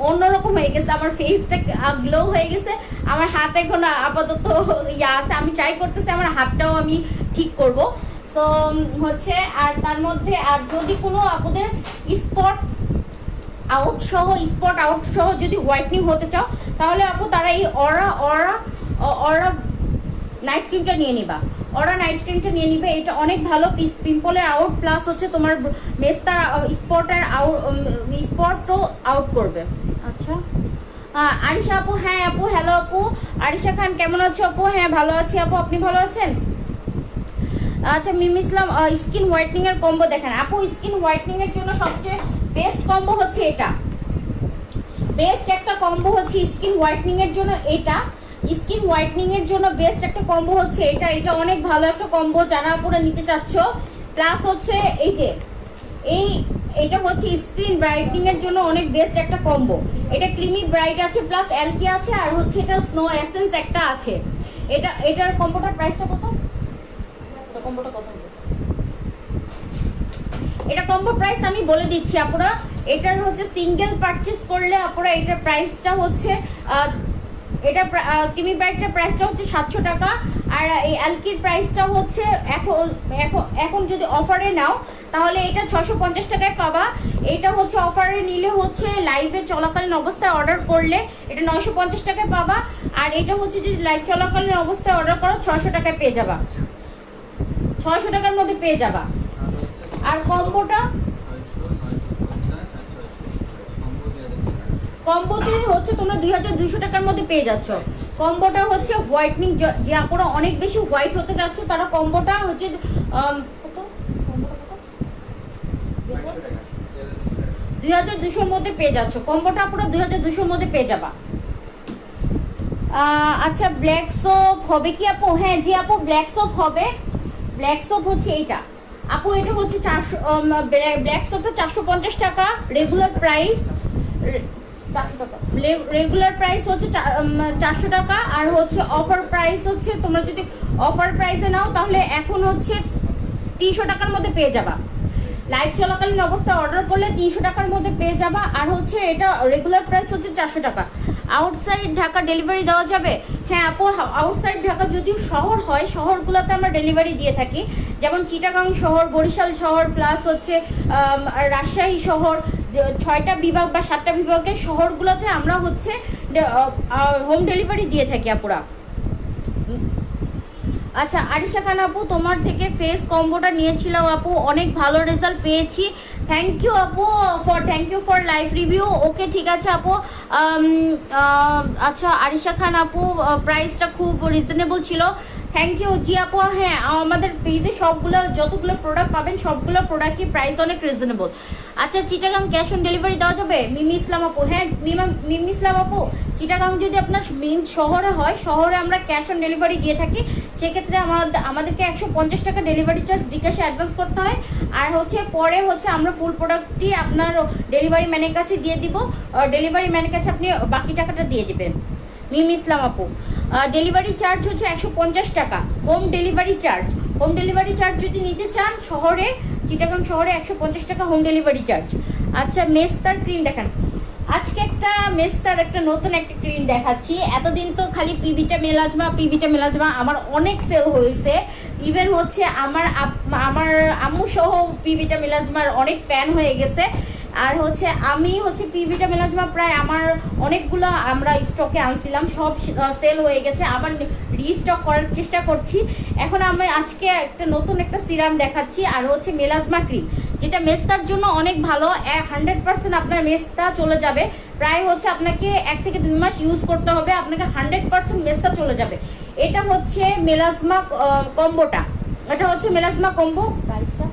অন্যরকম হয়ে গেছে, আমার ফেসটা গ্লো হয়ে গেছে। আমার হাত এখন আপাতত আছে, আমি ট্রাই করতেছি আমার হাতটাও আমি ঠিক করব। সো হচ্ছে আর তার মধ্যে আর যদি কোনো আপনাদের স্পট আউট সহ যদি হোয়াইটনিং হতে চাও তাহলে আপু তারা এই অরা নাইট ক্রিমটা নিয়ে নিবা। অরা নাইট ক্রিমটা নিয়ে নিবে, এটা অনেক ভালো পিম্পলের আউট, প্লাস হচ্ছে তোমার মেস্তার স্পটও আউট করবে। আচ্ছা আরিশা আপু, হ্যাঁ আপু, হ্যালো আপু। আরিশা খান, কেমন আছো আপু? হ্যাঁ ভালো আছি আপু, আপনি ভালো আছেন? আচ্ছা মিম ইসলাম স্কিন হোয়াইটনিং এর কম্বো দেখেন আপু। স্কিন হোয়াইটনিং এর জন্য সবচেয়ে বেস্ট কম্বো হচ্ছে এটা, বেস্ট একটা কম্বো হচ্ছে স্কিন হোয়াইটনিং এর জন্য এটা। স্কিন হোয়াইটনিং এর জন্য বেস্ট একটা কম্বো হচ্ছে এটা, এটা অনেক ভালো একটা কম্বো যারা পুরো নিতে চাচ্ছ। প্লাস হচ্ছে এই যে এটা হচ্ছে স্কিন ব্রাইটনিং এর জন্য অনেক বেস্ট একটা কম্বো। এটা ক্রিমি ব্রাইট আছে, প্লাস এলকি আছে, আর হচ্ছে এটা স্নো এসেন্স একটা আছে। এটার কম্বোটার প্রাইসটা কত? কম্বোটা কত? এটা কম্বো প্রাইস আমি বলে দিচ্ছি আপুরা। এটার হচ্ছে সিঙ্গেল পারচেজ করলে আপুরা এটার প্রাইসটা হচ্ছে এটা ক্রিমি ব্রাইটটার প্রাইসটা হচ্ছে 700 টাকা। আর এই অ্যালকির প্রাইসটা হচ্ছে এখন যদি অফারে নাও তাহলে এটা 650 টাকায় পাবা। এটা হচ্ছে অফারে নিলে হচ্ছে লাইভে চলাকালীন অবস্থায় অর্ডার করলে এটা 950 টাকায় পাবা। আর এটা হচ্ছে যদি লাইভ চলাকালীন অবস্থায় অর্ডার করো 600 টাকায় পেয়ে যাবা, 600 টাকার মধ্যে পেয়ে যাবা। আর কম্বোটা কম্বোতে হচ্ছে তোমরা 2200 টাকার মধ্যে পেয়ে যাচ্ছ। কম্বোটা হচ্ছে হোয়াইটনিং, যে আপনারা অনেক বেশি হোয়াইট হতে যাচ্ছ তারা কম্বোটা হচ্ছে 2200 মধ্যে পেয়ে যাচ্ছ। কম্বোটা পুরো 2200 মধ্যে পেয়ে যাবা। আচ্ছা ব্ল্যাক সোপ হবে কি আপু? হ্যাঁ জি আপু ব্ল্যাক সোপ হবে। ব্ল্যাক সোপ হচ্ছে এইটা আপু, এটা হচ্ছে 400, ব্ল্যাক সোপটা 450 টাকা রেগুলার প্রাইস, 400 টাকা রেগুলার প্রাইস হচ্ছে 400 টাকা। আর হচ্ছে অফার প্রাইস হচ্ছে তোমরা যদি অফার প্রাইসে নাও তাহলে এখন হচ্ছে 300 টাকার মধ্যে পেয়ে যাবা। লাইভ চলাকালীন অবস্থায় অর্ডার করলে 300 টাকার মধ্যে পেয়ে যাবা। আর হচ্ছে এটা রেগুলার প্রাইস হচ্ছে 400 টাকা। আউটসাইড ঢাকা ডেলিভারি দেওয়া যাবে? হ্যাঁ আপু আউটসাইড ঢাকা যদিও শহর হয়, শহরগুলোতে আমরা ডেলিভারি দিয়ে থাকি, যেমন চিটাগাং শহর, বরিশাল শহর, প্লাস হচ্ছে রাজশাহী শহর, 6টা বিভাগ বা 7টা বিভাগের শহরগুলোতে আমরা হচ্ছে হোম ডেলিভারি দিয়ে থাকি আপুরা। আচ্ছা আরিশা খান আপু তোমার থেকে ফেস কম্বোটা নিয়েছিলাম আপু, অনেক ভালো রেজাল্ট পেয়েছি। থ্যাংক ইউ আপু ফর লাইভ রিভিউ। ওকে ঠিক আছে আপু। আচ্ছা আরিশা খান আপু প্রাইসটা খুব রিজনেবল ছিল। থ্যাংক ইউ জি আপু। হ্যাঁ আমাদের পেজে সবগুলো যতগুলো প্রোডাক্ট পাবেন সবগুলো প্রোডাক্টই প্রাইস অনেক রিজনেবল। আচ্ছা চিটাগাং ক্যাশ অন ডেলিভারি দেওয়া যাবে? মিমি ইসলাম আপু হ্যাঁ মিমি ইসলাম আপু চিটাগাং যদি আপনার মেইন শহরে হয়, শহরে আমরা ক্যাশ অন ডেলিভারি দিয়ে থাকি। সেক্ষেত্রে আমাদেরকে 150 টাকা ডেলিভারি চার্জ বিকাশে অ্যাডভান্স করতে হয়। আর হচ্ছে পরে হচ্ছে আমরা ফুল প্রোডাক্টটি আপনার ডেলিভারি ম্যানের কাছে দিয়ে দিব, ডেলিভারি ম্যানের কাছে আপনি বাকি টাকাটা দিয়ে দিবেন। মিমি ইসলাম আপু ডেলিভারি চার্জ হচ্ছে 150 টাকা home delivery charge. Home delivery charge যদি নিতে চান শহরে, চিটাগাং শহরে 150 টাকা হোম ডেলিভারি চার্জ। আচ্ছা মেস্তার ক্রিম দেখেন, আজকে একটা মেস্তার একটা নতুন একটা ক্রিম দেখাচ্ছি। এতদিন তো খালি পিভিটা মেলাজমা আমার অনেক সেল হয়েছে। ইভেন হচ্ছে আমার আম্মু সহ পিভিটা মেলাজমার অনেক ফ্যান হয়ে গেছে। আর হচ্ছে আমি হচ্ছে পিভিটা মেলাজমা প্রায় আমার অনেকগুলো আমরা স্টকে আনছিলাম, সব সেল হয়ে গেছে, আবার রিস্টক করার চেষ্টা করছি। এখন আমি আজকে একটা নতুন একটা সিরাম দেখাচ্ছি আর হচ্ছে মেলাজমা ক্রিম, যেটা মেস্তার জন্য অনেক ভালো। 100% আপনার মেস্তা চলে যাবে। প্রায় হচ্ছে আপনাকে 1 থেকে 2 মাস ইউজ করতে হবে, আপনাকে 100% মেস্তা চলে যাবে। এটা হচ্ছে মেলাজমা কম্বোটা, এটা হচ্ছে মেলাজমা কম্বো প্রাইসটা,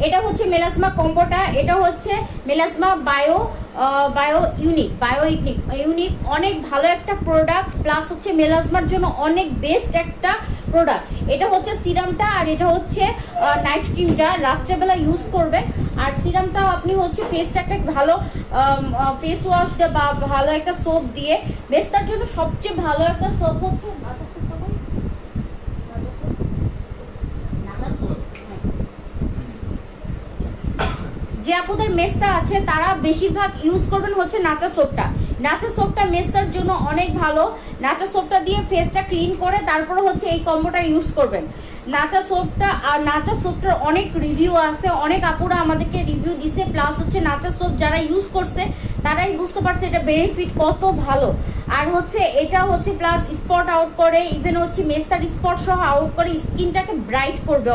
এটা হচ্ছে মেলাজমা কম্বোটা, এটা হচ্ছে মেলাজমা বায়ো ইউনিক অনেক ভালো একটা প্রোডাক্ট। প্লাস হচ্ছে মেলাজমার জন্য অনেক বেস্ট একটা প্রোডাক্ট। এটা হচ্ছে সিরামটা আর এটা হচ্ছে নাইট ক্রিমটা, রাত্রেবেলা ইউজ করবেন। আর সিরামটাও আপনি হচ্ছে ফেসটা একটা ভালো ফেস ওয়াশ দিয়ে বা ভালো একটা সোপ দিয়ে, মেস্তার জন্য সবচেয়ে ভালো একটা সোপ হচ্ছে যে আপুদের মেস্তা আছে তারা বেশিরভাগ ইউজ করবেন হচ্ছে নাচা সোপটা। নাচা সোপটা মেস্তার জন্য অনেক ভালো। নাচা সোপটা দিয়ে ফেসটা ক্লিন করে তারপর হচ্ছে এই কম্বোটা ইউজ করবেন। নাচা সোপটার অনেক রিভিউ আছে, অনেক আপুরা আমাদেরকে রিভিউ দিছে। প্লাস হচ্ছে নাচা সোপ যারা ইউজ করছে তারাই বুঝতে পারছে এটা বেনিফিট কত ভালো। আর হচ্ছে এটা হচ্ছে প্লাস স্পট আউট করে, ইভেন হচ্ছে মেস্তার স্পট সহ আউট করে, স্কিনটাকে ব্রাইট করবে,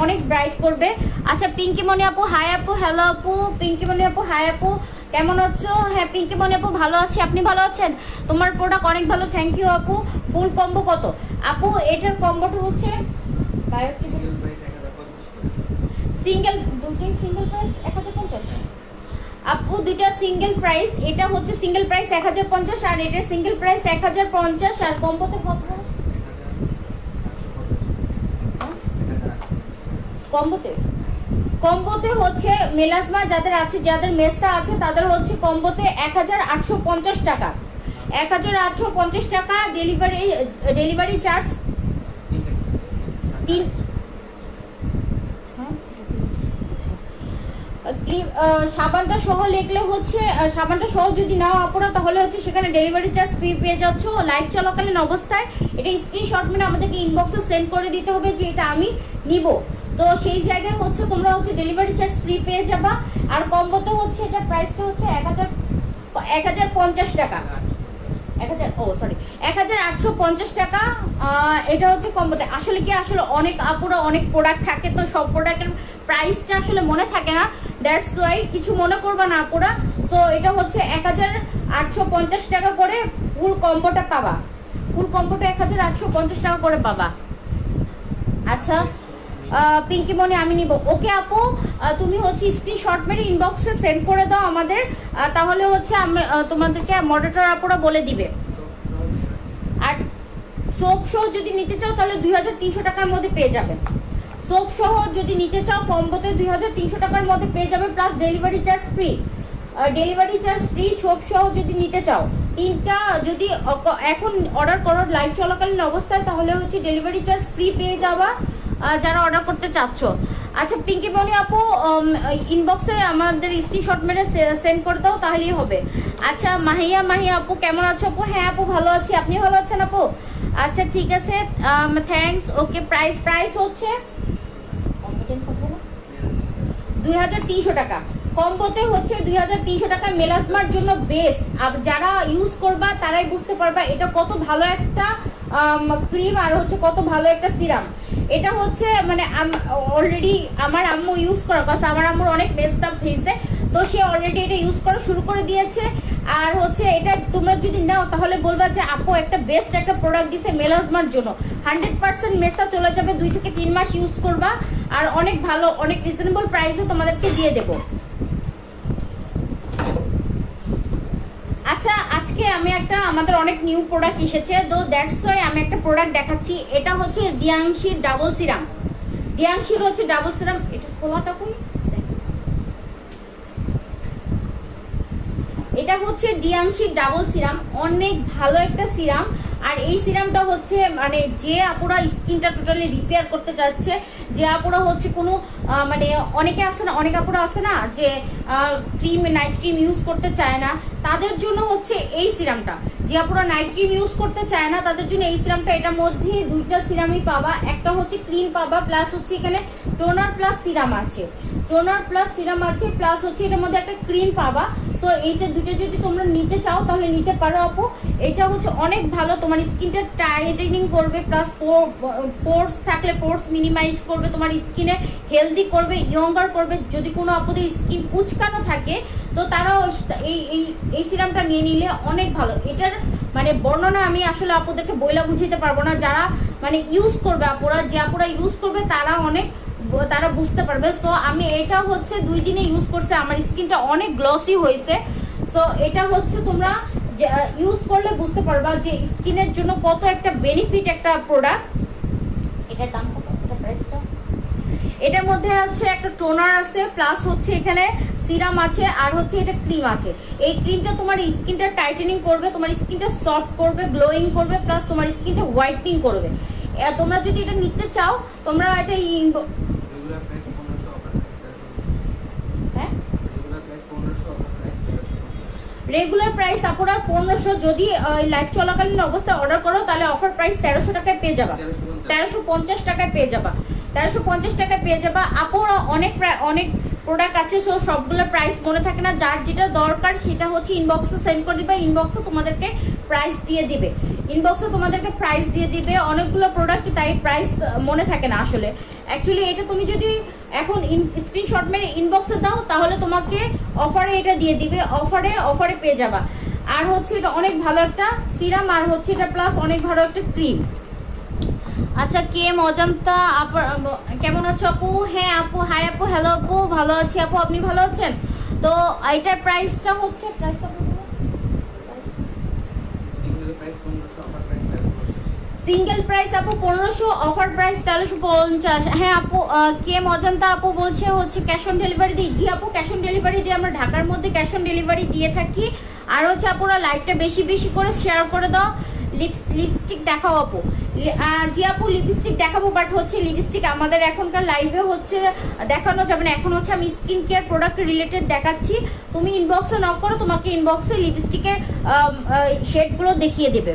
অনেক ব্রাইট করবে। আচ্ছা পিঙ্কিমণি আপু হাই আপু, হ্যালো আপু। পিঙ্কিমণি আপু হাই আপু, কেমন আছো? হ্যাঁ পিঙ্কিমণি আপু ভালো আছি, আপনি ভালো আছেন? তোমার প্রোডাক্ট অনেক ভালো, থ্যাংক ইউ আপু। ফুল কম্বো কত আপু? এটার কম্বোটা হচ্ছে সিঙ্গেল দুটোই সিঙ্গেল প্রাইস 1050 আপু, দুটো সিঙ্গেল প্রাইস। এটা হচ্ছে সিঙ্গেল প্রাইস 1050 আর এটা সিঙ্গেল প্রাইস 1050 আর কম্বোতে কত? কম্বোতে হচ্ছে মেলাসমা যাদের আছে, যাদের মেসটা আছে তাদের হচ্ছে কম্বোতে 1850 টাকা, 1850 টাকা। ডেলিভারি চার্জ সাবানটা সহ লিখলে হচ্ছে, সাবানটা সহ যদি নাও আপনারা তাহলে হচ্ছে সেখানে ডেলিভারি চার্জ ফ্রি পেয়ে যাচ্ছ লাইভ চলাকালীন অবস্থায়। এটা স্ক্রিনশট মানে আমাদেরকে ইনবক্সে সেন্ড করে দিতে হবে যে এটা আমি নিব, তো সেই জায়গায় হচ্ছে তোমরা হচ্ছে ডেলিভারি চার্জ ফ্রি পেয়ে যাবা। আর কম্বোতে হচ্ছে এটা প্রাইসটা হচ্ছে 1050 টাকা, 1850 টাকা। এটা হচ্ছে কম্বোতে। আসলে কি, আসলে অনেক আপুরা অনেক প্রোডাক্ট থাকে, তো সব প্রোডাক্টের প্রাইসটা আসলে মনে থাকে না, দ্যাটস ওয়াই কিছু মনে করবা না আপুরা। সো এটা হচ্ছে 1850 টাকা করে ফুল কম্বোটা পাবা, ফুল কম্বোটা 1850 টাকা করে পাবা। আচ্ছা পিঙ্কি মনি আমি নিব। ওকে আপু, তুমি হচ্ছে স্ক্রিনশট মেরে ইনবক্সে সেন্ড করে দাও আমাদের, তাহলে হচ্ছে আমি তোমাদেরকে মডারেটর আপুরা বলে দিবে। আর সোপ সহ যদি নিতে চাও তাহলে 2300 টাকার মধ্যে পেয়ে যাবে। সোপ সহ যদি নিতে চাও কম্বোতে 2300 টাকার মধ্যে পেয়ে যাবে, plus delivery charge free. Delivery charge free soap সহ যদি নিতে চাও। তিনটা যদি এখন অর্ডার করো লাইভ চলাকালীন অবস্থায় তাহলে হচ্ছে ডেলিভারি চার্জ ফ্রি পেয়ে যাবা যারা অর্ডার করতে চাচ্ছ। আচ্ছা পিঙ্কি বনি আপু, ইনবক্সে আমাদের স্ক্রিনশট মেরে সেন্ড করে দাও তাহলেই হবে। আচ্ছা মাহিয়া আপু কেমন আছো আপু? হ্যাঁ আপু ভালো আছি, আপনি ভালো আছেন আপু? আচ্ছা ঠিক আছে, থ্যাঙ্কস। ওকে প্রাইস হচ্ছে 2300 টাকা। কম্বোতে হচ্ছে 2300 টাকা। মেলাসমার জন্য বেস্ট, যারা ইউজ করবা তারাই বুঝতে পারবা এটা কত ভালো একটা ক্রিম আর হচ্ছে কত ভালো একটা সিরাম। এটা হচ্ছে মানে অলরেডি আমার আম্মু ইউজ করার কথা, আমার আম্মুর অনেক বেস্ট ফেসে, তো সে অলরেডি এটা ইউজ করা শুরু করে দিয়েছে। আর হচ্ছে এটা তোমরা যদি নাও তাহলে বলবা যে আপু একটা বেস্ট একটা প্রোডাক্ট দিছে মেলাসমার জন্য। 100% মেসটা চলে যাবে, 2 থেকে 3 মাস ইউজ করবা, আর অনেক ভালো অনেক রিজনেবল প্রাইসে তোমাদেরকে দিয়ে দেবো। আচ্ছা আজকে আমি একটা, আমাদের অনেক নিউ প্রোডাক্ট এসেছে, তো দ্যাটস ওয়াই আমি একটা প্রোডাক্ট দেখাচ্ছি। এটা হচ্ছে দিয়াংশির ডাবল সিরাম। দিয়াংশির হচ্ছে ডাবল সিরাম। এটা খোলাটা কই? এটা হচ্ছে দিয়াংশির ডাবল সিরাম, অনেক ভালো একটা সিরাম। আর এই সিরামটা হচ্ছে মানে যে আপুরা স্কিনটা টোটালি রিপেয়ার করতে যাচ্ছে, যে আপুরা হচ্ছে কোনো মানে অনেকে আছে না, অনেক আপুরা আছে না যে ক্রিম নাইট ক্রিম ইউজ করতে চায় না, তাদের জন্য হচ্ছে এই সিরামটা। যে আপুরা নাইট ক্রিম ইউজ করতে চায় না তাদের জন্য এই সিরামটা। এটার মধ্যে 2টা সিরামই পাবা, একটা হচ্ছে ক্রিম পাবা, প্লাস হচ্ছে এখানে টোনার প্লাস সিরাম আছে, টোনার প্লাস সিরাম আছে, প্লাস হচ্ছে এটার মধ্যে একটা ক্রিম পাবা। তো এইটা দুটো যদি তোমরা নিতে চাও তাহলে নিতে পারো আপু। এটা হচ্ছে অনেক ভালো, তোমার স্কিনটা টাইটেনিং করবে, প্লাস পোর্স থাকলে পোর্স মিনিমাইজ করবে, তোমার স্কিনে হেলদি করবে, ইয়ঙ্গার করবে। যদি কোনো আপুদের স্কিন কুচকানো থাকে তো তারাও এই সিরামটা নিয়ে নিলে অনেক ভালো। এটার মানে বর্ণনা আমি আসলে আপুদেরকে বইলা বুঝাইতে পারবো না, যারা মানে ইউজ করবে আপুরা, যে আপুরা ইউজ করবে তারা বুঝতে পারবে। তো আমি এটা হচ্ছে 2 দিনে ইউজ করছে, আমার স্কিনটা অনেক গ্লসি হয়েছে। তো এটা হচ্ছে তোমরা ইউজ করলে বুঝতে পারবা যে স্কিনের জন্য কত একটা বেনিফিট একটা প্রোডাক্ট। এটার দাম কত? এটা প্রাইসটা, এটার মধ্যে আছে একটা টোনার আছে, প্লাস হচ্ছে এখানে সিরাম আছে, আর হচ্ছে এটা ক্রিম আছে। এই ক্রিমটা তোমার স্কিনটা টাইটেনিং করবে, তোমার স্কিনটা সফট করবে, গ্লোয়িং করবে, প্লাস তোমার স্কিনটা হোয়াইটনিং করবে। তোমরা যদি এটা নিতে চাও তোমরা এটা রেগুলার প্রাইস আপনারা 1500, যদি লাইভ চলাকালীন অবস্থায় অর্ডার করো তাহলে অফার প্রাইস 1300 টাকায় পেয়ে যাবা, 1350 টাকায় পেয়ে যাবা, 1350 টাকায় পেয়ে যাবা। আপুরা অনেক প্রোডাক্ট আছে, সো সবগুলো প্রাইস মনে থাকে না, যার যেটা দরকার সেটা হচ্ছে ইনবক্সে সেন্ড করে দিবা, ইনবক্সে তোমাদেরকে প্রাইস দিয়ে দিবে, অনেকগুলো প্রোডাক্ট তাই প্রাইস মনে থাকে না আসলে। অ্যাকচুয়ালি এটা তুমি যদি এখন স্ক্রিনশট মেরে ইনবক্সে দাও তাহলে তোমাকে অফারে এটা দিয়ে দিবে, অফারে পেয়ে যাবা। আর হচ্ছে এটা অনেক ভালো একটা সিরাম, আর হচ্ছে এটা প্লাস অনেক ভালো একটা ক্রিম। আচ্ছা কে অজন্তা আপু কেমন আছো আপু? হ্যাঁ আপু, হাই আপু, হ্যালো আপু, ভালো আছি আপু, আপনি ভালো আছেন? তো এটার প্রাইসটা হচ্ছে সিঙ্গেল প্রাইস আপু 1500, অফার প্রাইস 1350। হ্যাঁ আপু, কে অজন্তা আপু বলছে হচ্ছে ক্যাশ অন ডেলিভারি দিই। জি আপু, ক্যাশ অন ডেলিভারি দিয়ে আমরা ঢাকার মধ্যে ক্যাশ অন ডেলিভারি দিয়ে থাকি। আর হচ্ছে আপুরা লাইভটা বেশি বেশি করে শেয়ার করে দাও। লিপস্টিক দেখাও আপু। জি আপু, লিপস্টিক দেখাবো, বাট হচ্ছে লিপস্টিক আমাদের এখনকার লাইভে হচ্ছে দেখানো যাবে না। এখন হচ্ছে আমি স্কিন কেয়ার প্রোডাক্ট রিলেটেড দেখাচ্ছি। তুমি ইনবক্সে নক করো, তোমাকে ইনবক্সে লিপস্টিকের শেডগুলো দেখিয়ে দেবে।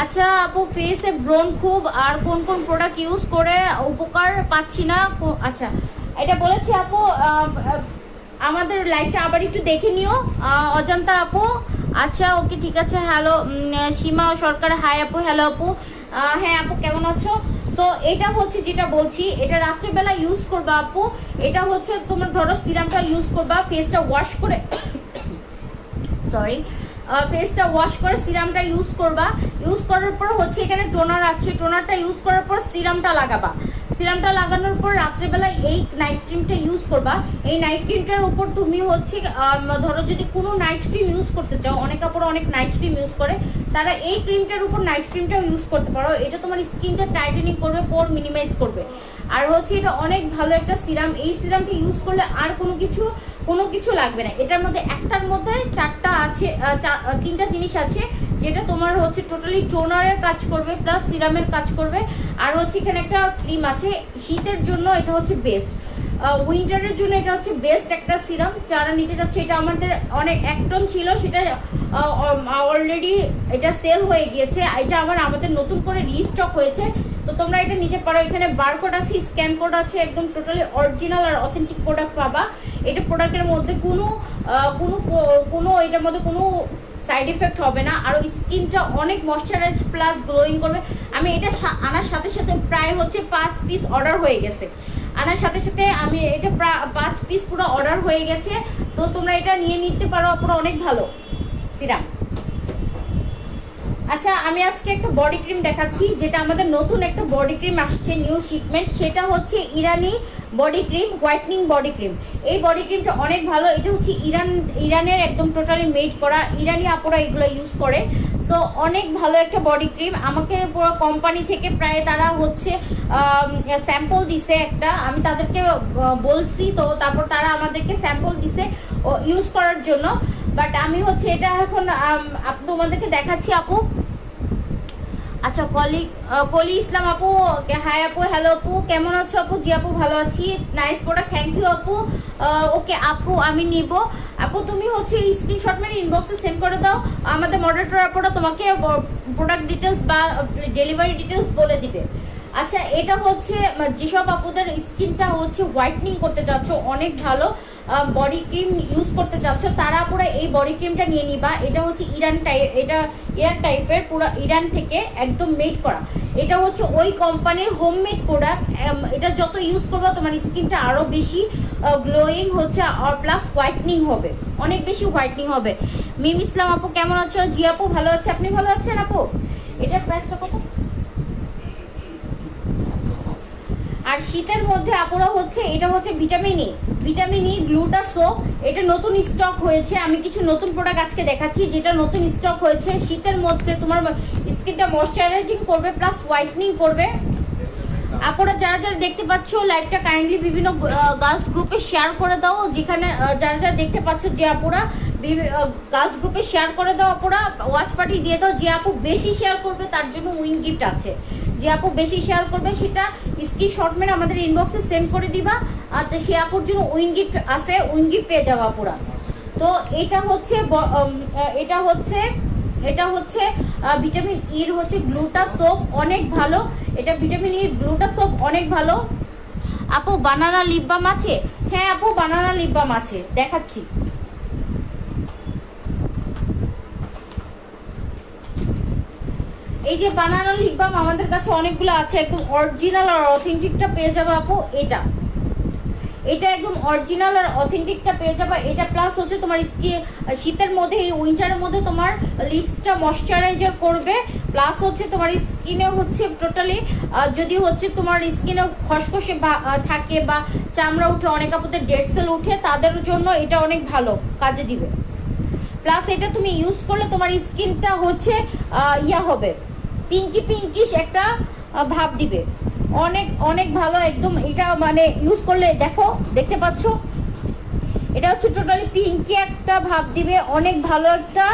আচ্ছা আপু, ফেসে ব্রন খুব, আর কোন কোন প্রোডাক্ট ইউজ করে উপকার পাচ্ছি না? আচ্ছা এটা বলেছি আপু। আমাদের লাইভটা আবার একটু দেখে নিও অজন্তা আপু। আচ্ছা ওকে, ঠিক আছে। হ্যালো সীমা সরকার, হাই আপু, হ্যালো আপু। হ্যাঁ আপু, কেমন আছো? তো এটা হচ্ছে যেটা বলছি, এটা রাত্রেবেলা ইউজ করবা আপু। এটা হচ্ছে তোমার ধরো সিরামটা ইউজ করবা, ফেসটা ওয়াশ করে সরি ফেসটা ওয়াশ করে সিরামটা ইউজ করবা। ইউজ করার পর হচ্ছে এখানে টোনার আছে, টোনারটা ইউজ করার পর সিরামটা লাগাবা। সিরামটা লাগানোর পর রাত্রেবেলা এই নাইট ক্রিমটা ইউজ করবা। এই নাইট ক্রিমটার উপর তুমি হচ্ছে ধরো যদি কোনো নাইট ক্রিম ইউজ করতে চাও, অনেক কাপড় অনেক নাইট ক্রিম ইউজ করে, তারা এই ক্রিমটার উপর নাইট ক্রিমটাও ইউজ করতে পারো। এটা তোমার স্কিনটা টাইটেনিং করবে, পোর মিনিমাইজ করবে। আর হচ্ছে এটা অনেক ভালো একটা সিরাম। এই সিরামটা ইউজ করলে আর কোনো কিছু লাগবে না। এটার মধ্যে একটার মধ্যে চারটা আছে, তিনটা জিনিস আছে, যেটা তোমার হচ্ছে টোটালি টোনারের কাজ করবে প্লাস সিরামের কাজ করবে। আর হচ্ছে এখানে একটা ক্রিম আছে। শীতের জন্য এটা হচ্ছে বেস্ট, উইন্টারের জন্য এটা হচ্ছে বেস্ট একটা সিরাম। যারা নিতে চাচ্ছে, এটা আমাদের অনেক এক টন ছিল, সেটা অলরেডি এটা সেল হয়ে গিয়েছে। এটা আবার আমাদের নতুন করে রিস্টক হয়েছে। তো তোমরা এটা নিতে পারো। এখানে বারকোড আছে, স্ক্যান কোড আছে, একদম টোটালি অরিজিনাল আর অথেন্টিক প্রোডাক্ট পাবা। এটা প্রোডাক্টের মধ্যে কোনো এটার মধ্যে কোনো সাইড এফেক্ট হবে না। আর স্কিনটা অনেক ময়শ্চারাইজ প্লাস গ্লোয়িং করবে। আমি এটা আনার সাথে সাথে প্রায় হচ্ছে 5 পিস অর্ডার হয়ে গেছে। আনার সাথে সাথে আমি এটা 5 পিস পুরো অর্ডার হয়ে গেছে। তো তোমরা এটা নিয়ে নিতে পারো, পুরো অনেক ভালো সিরাম। আচ্ছা আমি আজকে একটা বডি ক্রিম দেখাচ্ছি, যেটা আমাদের নতুন একটা বডি ক্রিম আসছে, নিউ শিপমেন্ট। সেটা হচ্ছে ইরানি body cream, whitening body cream. এই বডি ক্রিমটা অনেক ভালো। এটা হচ্ছে ইরানের একদম টোটালি মেড করা, ইরানি আপুরা এগুলো ইউজ করে। সো অনেক ভালো একটা বডি ক্রিম। আমাকে পুরো কোম্পানি থেকে প্রায় তারা হচ্ছে স্যাম্পল দিছে একটা, আমি তাদেরকে বলছি, তো তারপর তারা আমাদেরকে স্যাম্পল দিছে ইউজ করার জন্য। বাট আমি হচ্ছে এটা এখন তোমাদেরকে দেখাচ্ছি আপু। আচ্ছা কলি ইসলাম আপু, হাই আপু, হ্যালো আপু, কেমন আছো আপু? জি আপু, ভালো আছি, নাইস প্রোডাক্ট, থ্যাংক ইউ আপু। ওকে আপু, আমি নিব। আপু তুমি হচ্ছে স্ক্রিনশট মেরে ইনবক্সে সেন্ড করে দাও, আমাদের মডারেটর আপুরা তোমাকে প্রোডাক্ট ডিটেলস বা ডেলিভারি ডিটেলস বলে দিবে। আচ্ছা এটা হচ্ছে যেসব আপুদের স্কিনটা হচ্ছে হোয়াইটনিং করতে চাচ্ছ, অনেক ভালো বডি ক্রিম ইউজ করতে চাচ্ছ, তারা পুরো এই বডি ক্রিমটা নিয়ে নিবা। এটা হচ্ছে ইরান টাইপের, পুরো ইরান থেকে একদম মেড করা। এটা হচ্ছে ওই কোম্পানির হোমমেড প্রোডাক্ট। এটা যত ইউজ করবো তোমার স্কিনটা আরো বেশি গ্লোয়িং হচ্ছে, আর প্লাস হোয়াইটনিং হবে, অনেক বেশি হোয়াইটনিং হবে। মিম ইসলাম আপু, কেমন আছো? জি আপু, ভালো আছে, আপনি ভালো আছেন আপু? এটার প্রাইসটা কত? আর শীতের মধ্যে আপুরা হচ্ছে এটা হচ্ছে ভিটামিন ই গ্লুটা সোপ। এটা নতুন স্টক হয়েছে। আমি কিছু নতুন প্রোডাক্ট আজকে দেখাচ্ছি, যেটা নতুন স্টক হয়েছে। শীতের মধ্যে তোমার স্কিনটা ময়শ্চারাইজিং করবে প্লাস হোয়াইটনিং করবে। আপুরা যারা যারা দেখতে পাচ্ছ লাইভটা কাইন্ডলি বিভিন্ন গার্লস গ্রুপে শেয়ার করে দাও। যেখানে যারা যারা দেখতে পাচ্ছ, যে আপুরা গার্লস গ্রুপে শেয়ার করে দাও, আপুরা ওয়াচ পার্টি দিয়ে দাও। যে আপু বেশি শেয়ার করবে তার জন্য উইন গিফট আছে। যে আপু বেশি শেয়ার করবে সেটা স্ক্রিনশট মেরে আমাদের ইনবক্সে সেন্ড করে দিবা। তো সে আপুর জন্য উইন গিফট আছে, উইন গিফট পেয়ে যাবো আপুরা। তো এটা হচ্ছে ভিটামিন ইর হচ্ছে গ্লুটা সোপ, অনেক ভালো। এটা ভিটামিন ইর গ্লুটা সোপ অনেক ভালো। আপু বানানা লিপ বাম আছে? হ্যাঁ আপু, বানানা লিপ বাম আছে, দেখাচ্ছি। এই যে বানানা লিপ বাম আমাদের কাছে অনেকগুলো আছে, একদম অরিজিনাল আর অথেন্টিকটা পেয়ে যাবে আপু। এটা একদম অরিজিনাল আর অথেন্টিকটা পেয়ে যাবে এটা। প্লাস হচ্ছে তোমার শীতের মধ্যে, এই উইন্টারের মধ্যে তোমার লিপসটা ময়শ্চারাইজার করবে, প্লাস হচ্ছে তোমার স্কিনে হচ্ছে টোটালি যদি হচ্ছে তোমার স্কিনে খসখসে থাকে বা চামড়া উঠে, অনেক আপুদের ডেড সেল উঠে, তাদের জন্য এটা অনেক ভালো কাজে দিবে। প্লাস এটা তুমি ইউজ করলে তোমার স্কিনটা হচ্ছে ইয়া হবে, পিঙ্কিশ একটা ভাব দিবে, অনেক অনেক ভালো একদম। এটা মানে ইউজ করলে দেখো, দেখতে পাচ্ছ, এটা হচ্ছে টোটালি পিঙ্কি একটা ভাব দিবে, অনেক ভালো একটা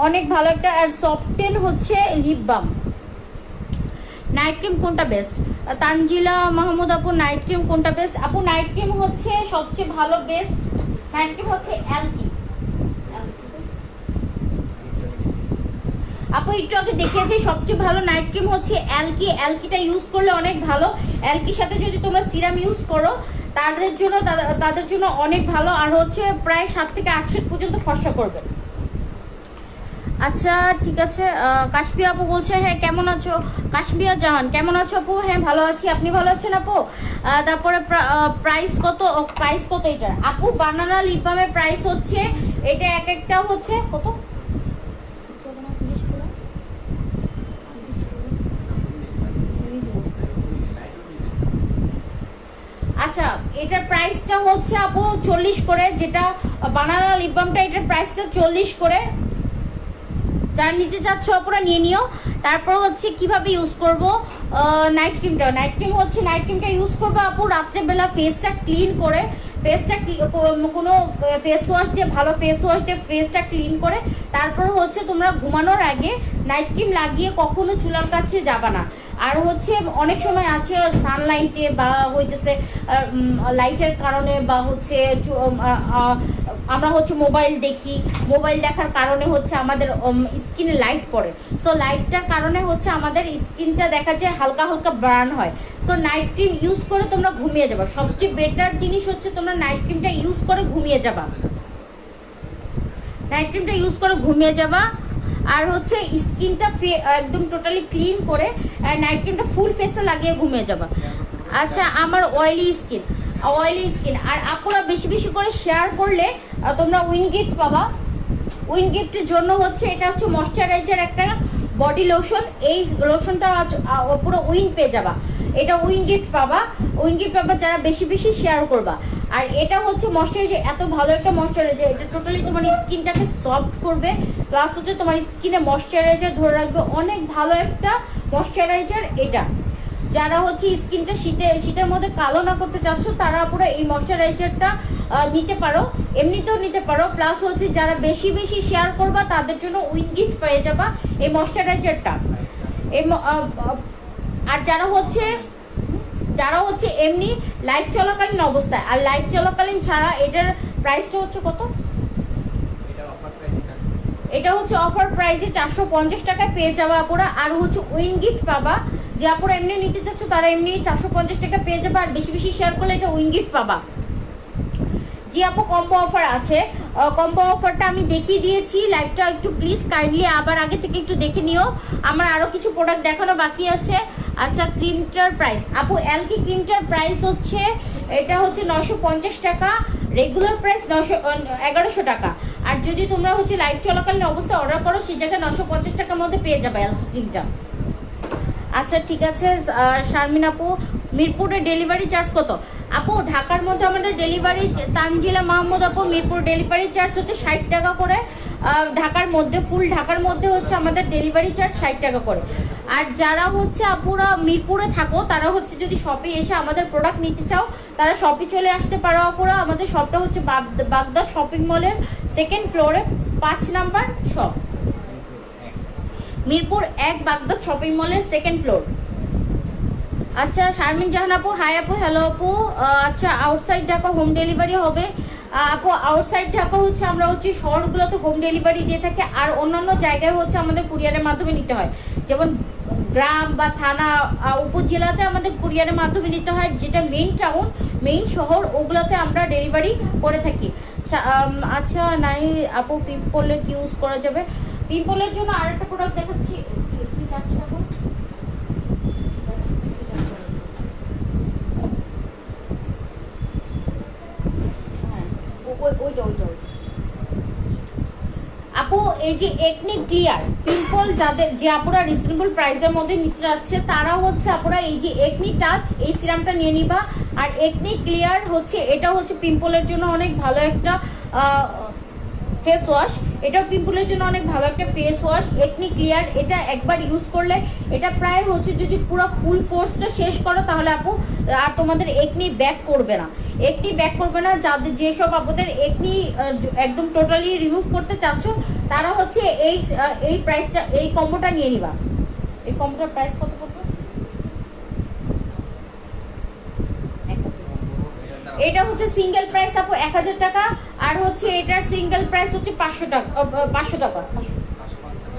অনেক ভালো একটা। আর সফটেন হচ্ছে লিপ বাম। নাইট ক্রিম কোনটা বেস্ট? তানজিলা মাহমুদ আপু, নাইট ক্রিম কোনটা বেস্ট? আপু নাইট ক্রিম হচ্ছে সবচেয়ে ভালো বেস্ট নাইট ক্রিম হচ্ছে অ্যালকি। আপু একটু আগে দেখিয়েছি, সবচেয়ে ভালো নাইট ক্রিম হচ্ছে অ্যালকি। অ্যালকিটা ইউজ করলে অনেক ভালো। অ্যালকির সাথে যদি তোমরা সিরাম ইউজ করো তাদের জন্য অনেক ভালো। আর হচ্ছে প্রায় 7 থেকে 8 সেট পর্যন্ত ফর্সা করবে। আচ্ছা ঠিক আছে। কাশপিয়া আপু বলছে হ্যাঁ কেমন আছো? কাশপিয়া জাহান কেমন আছো আপু? হ্যাঁ ভালো আছি, আপনি ভালো আছেন আপু? তারপরে প্রাইস কত? প্রাইস কত এটার আপু? বানানা লিপ বামের প্রাইস হচ্ছে, এটা এক একটা হচ্ছে কত? আচ্ছা এটার প্রাইসটা হচ্ছে আপু 40 করে, যেটা বানানা লিপ বামটা এটার প্রাইসটা 40 করে। যারা নিতে চাচ্ছ আপুরা নিয়ে নিও। তারপর হচ্ছে কিভাবে ইউজ করব নাইট ক্রিমটা। নাইট ক্রিমটা ইউজ করবো আপু রাত্রেবেলা ফেসটা ক্লিন করে, কোনো ফেস ওয়াশ দিয়ে, ভালো ফেস ওয়াশ দিয়ে ফেসটা ক্লিন করে তারপর হচ্ছে তোমরা ঘুমানোর আগে নাইট ক্রিম লাগিয়ে কখনো চুলার কাছে যাবা না। আর হচ্ছে অনেক সময় আছে সানলাইটে বা হইতেছে লাইটের কারণে বা হচ্ছে আমরা হচ্ছে মোবাইল দেখি, মোবাইল দেখার কারণে হচ্ছে আমাদের স্কিনে লাইট পড়ে। সো লাইটটার কারণে হচ্ছে আমাদের স্কিনটা দেখা যায় হালকা হালকা বার্ন হয়। সো নাইট ক্রিম ইউজ করে তোমরা ঘুমিয়ে যাবা। সবচেয়ে বেটার জিনিস হচ্ছে তোমরা নাইট ক্রিমটা ইউজ করে ঘুমিয়ে যাবা। নাইট ক্রিমটা ইউজ করে ঘুমিয়ে যাবা। আর হচ্ছে স্কিনটা একদম টোটালি ক্লিন করে নাইট ক্রিমটা ফুল ফেসে লাগিয়ে ঘুমিয়ে যাবা। আচ্ছা আমার অয়েলি স্কিন আর আপুরা বেশি বেশি করে শেয়ার করলে তোমরা উইন গিফট পাবা। উইন গিফটের জন্য হচ্ছে এটা হচ্ছে ময়শ্চারাইজার একটা বডি লোশন। এই লোশনটা পুরো উইন পেয়ে যাবা। এটা উইন গিফট পাবা যারা বেশি বেশি শেয়ার করবা। আর এটা হচ্ছে ময়শ্চারাইজার, এত ভালো একটা ময়শ্চারাইজার, এটা টোটালি তোমার স্কিনটাকে সফট করবে, প্লাস হচ্ছে তোমার স্কিনে ময়শ্চারাইজার ধরে রাখবে। অনেক ভালো একটা ময়শ্চারাইজার এটা। যারা হচ্ছে স্কিনটা শীতের মধ্যে কালো না করতে চাচ্ছ তারা পুরো এই ময়শ্চারাইজারটা নিতে পারো, এমনিতেও নিতে পারো। প্লাস হচ্ছে যারা বেশি বেশি শেয়ার করবা তাদের জন্য উইন গিফট পেয়ে যাবা এই ময়শ্চারাইজারটা। আর যারা হচ্ছে এমনি লাইভ চলাকালীন অবস্থায়, আর লাইভ চলাকালীন ছাড়া এটার প্রাইসটা হচ্ছে কত? এটা হচ্ছে অফার প্রাইসে 450 টাকায় পেয়ে যাবা আপুরা। আর হচ্ছে উইন গিফট পাবা, যে আপুরা এমনি নিতে চাচ্ছ তারা এমনি 450 টাকা পেয়ে যাবে। আর বেশি বেশি শেয়ার করলে এটা উইন গিফট পাবা। জি আপু কম্বো অফার আছে, কম্বো অফারটা আমি দেখিয়ে দিয়েছি। লাইভটা একটু প্লিজ কাইন্ডলি আবার আগে থেকে একটু দেখে নিও, আমার আরো কিছু প্রোডাক্ট দেখানো বাকি আছে। আচ্ছা ক্রিমটার প্রাইস আপু, অ্যালকি ক্রিমটার প্রাইস হচ্ছে, এটা হচ্ছে 950 টাকা, রেগুলার প্রাইস 1100 টাকা। আর যদি তোমরা হচ্ছে লাইভ চলাকালীন অবস্থায় অর্ডার করো সেই জায়গায় 950 টাকার মধ্যে পেয়ে যাবে অ্যালকি ক্রিমটা। আচ্ছা ঠিক আছে। শারমিন আপু মিরপুরে ডেলিভারি চার্জ কত? আপু ঢাকার মধ্যে আমাদের ডেলিভারি, তানজিলা মাহমুদ আপু মিরপুর ডেলিভারি চার্জ হচ্ছে 60 টাকা করে। ঢাকার মধ্যে, ফুল ঢাকার মধ্যে হচ্ছে আমাদের ডেলিভারি চার্জ 60 টাকা করে। আর যারা হচ্ছে আপুরা মিরপুরে থাকো তারা হচ্ছে যদি শপে এসে আমাদের প্রোডাক্ট নিতে চাও তারা শপে চলে আসতে পারো আপুরা। আমাদের শপটা হচ্ছে বাগদা শপিং মলের 2nd ফ্লোরে 5 নাম্বার শপ, মিরপুর 1 বাগদা শপিং মলের 2nd ফ্লোর। আচ্ছা শারমিন জাহান আপু হাই আপু, হ্যালো আপু। আচ্ছা আউটসাইড ঢাকা হোম ডেলিভারি হবে আপু? আউটসাইড ঢাকা হচ্ছে আমরা হচ্ছে শহরগুলোতে হোম ডেলিভারি দিয়ে থাকি, আর অন্যান্য জায়গায় হচ্ছে আমাদের কুরিয়ারের মাধ্যমে নিতে হয়। যেমন গ্রাম বা থানা উপজেলাতে আমাদের কুরিয়ারের মাধ্যমে নিতে হয়, যেটা মেইন শহর ওগুলোতে আমরা ডেলিভারি করে থাকি। আচ্ছা নাই আপু পিম্পলের কি ইউজ করা যাবে? পিম্পলের জন্য আরেকটা প্রোডাক্ট দেখাচ্ছি। ওইটা আপু এই যে একনি ক্লিয়ার পিম্পল যাদের, যে আপুরা রিজনেবল প্রাইসের মধ্যে নিতে যাচ্ছে তারা হচ্ছে আপুরা এই যে একনি টাচ এই সিরামটা নিয়ে নিবা। আর একনি ক্লিয়ার হচ্ছে এটা হচ্ছে পিম্পলের জন্য অনেক ভালো একটা ফেস ওয়াশ, এটাও পিম্পলের জন্য অনেক ভালো একটা ফেস ওয়াশ। একনি ক্লিয়ার এটা একবার ইউজ করলে এটা প্রায় হচ্ছে যদি পুরো ফুল কোর্সটা শেষ করো তাহলে আপু আর তোমাদের একনি ব্যাক করবে না, একনি ব্যাক করবে না। যাদের যেসব আপুদের একনি একদম টোটালি রিমুভ করতে চাচ্ছ তারা হচ্ছে এই প্রাইসটা এই কম্বোটা নিয়ে নিবা। এই কম্বোটার প্রাইস কত পড়বে? এটা হচ্ছে সিঙ্গেল প্রাইস আপু 1000 টাকা, আর হচ্ছে এটার সিঙ্গেল প্রাইস হচ্ছে 500 টাকা, 500 টাকা,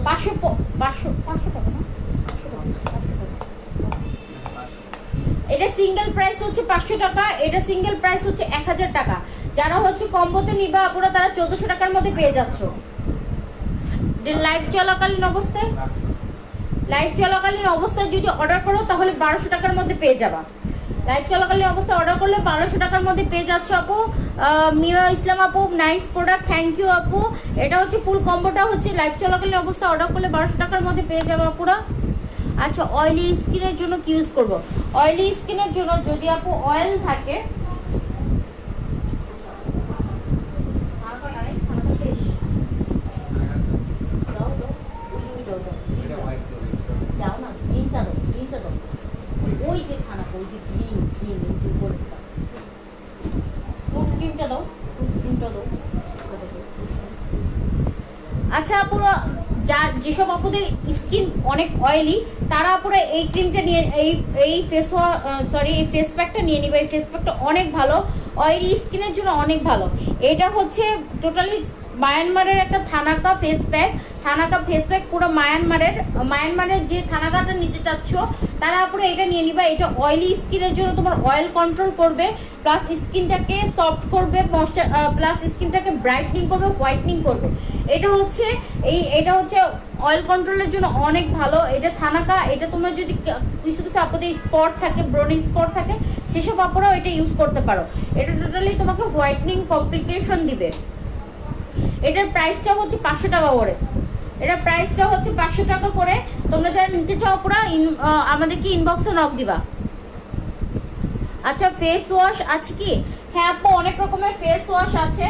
500 টাকা না, এটা সিঙ্গেল প্রাইস হচ্ছে 500 টাকা, এটা সিঙ্গেল প্রাইস হচ্ছে 1000 টাকা। যারা হচ্ছে কম্বোতে নিবা আপুরা তারা 1400 টাকার মধ্যে পেয়ে যাচ্ছ। লাইভ চলাকালীন অবস্থায় যদি অর্ডার করো তাহলে 1200 টাকার মধ্যে পেয়ে যাবা। লাইভ চলাকালীন অবস্থায় অর্ডার করলে 1200 টাকার মধ্যে পেয়ে যাচ্ছ আপু। মিয়া ইসলাম আপু নাইস প্রোডাক্ট, থ্যাংক ইউ আপু। এটা হচ্ছে ফুল কম্বোটা হচ্ছে লাইভ চলাকালীন অবস্থায় অর্ডার করলে 1200 টাকার মধ্যে পেয়ে যাবো আপুরা। আচ্ছা অয়েলি স্কিনের জন্য কি ইউজ করব? অয়েলি স্কিনের জন্য যদি আপু অয়েল থাকে, ওই যে খানা ওই যে গ্রিন ফ্রুট ক্রিমটা দাও, আচ্ছা আপুরা যেসব আপুদের স্কিন অনেক অয়েলি তারা আপুরা এই ক্রিমটা নিয়ে এই ফেস এই ফেস প্যাকটা নিয়ে নিবে। এই ফেস প্যাকটা অনেক ভালো, অয়েলি স্কিনের জন্য অনেক ভালো। এটা হচ্ছে টোটালি মায়ানমারের একটা থানাকা ফেস প্যাক, পুরো মায়ানমারের যে থানাকাটা নিতে চাচ্ছ তারা পুরো এটা নিয়ে নিবা। এটা অয়েলি স্কিনের জন্য তোমার অয়েল কন্ট্রোল করবে, প্লাস স্কিনটাকে সফট করবে, প্লাস স্কিনটাকে ব্রাইটনিং করবে, হোয়াইটনিং করবে। এটা হচ্ছে অয়েল কন্ট্রোলের জন্য অনেক ভালো। এটা থানাকা, এটা তোমরা যদি কিছু আপুদের স্পট থাকে, ব্রনি স্পট থাকে, সেসব আপুরাও এটা ইউজ করতে পারো। এটা টোটালি তোমাকে হোয়াইটনিং কমপ্লিকেশন দিবে। এটার প্রাইসটা হচ্ছে 500 টাকা করে, তোমরা যারা নিতে চাও পুরো আমাদেরকে ইনবক্সে নক দিবা। আচ্ছা ফেস ওয়াশ আছে কি? হ্যাঁ আপু অনেক রকমের ফেস ওয়াশ আছে।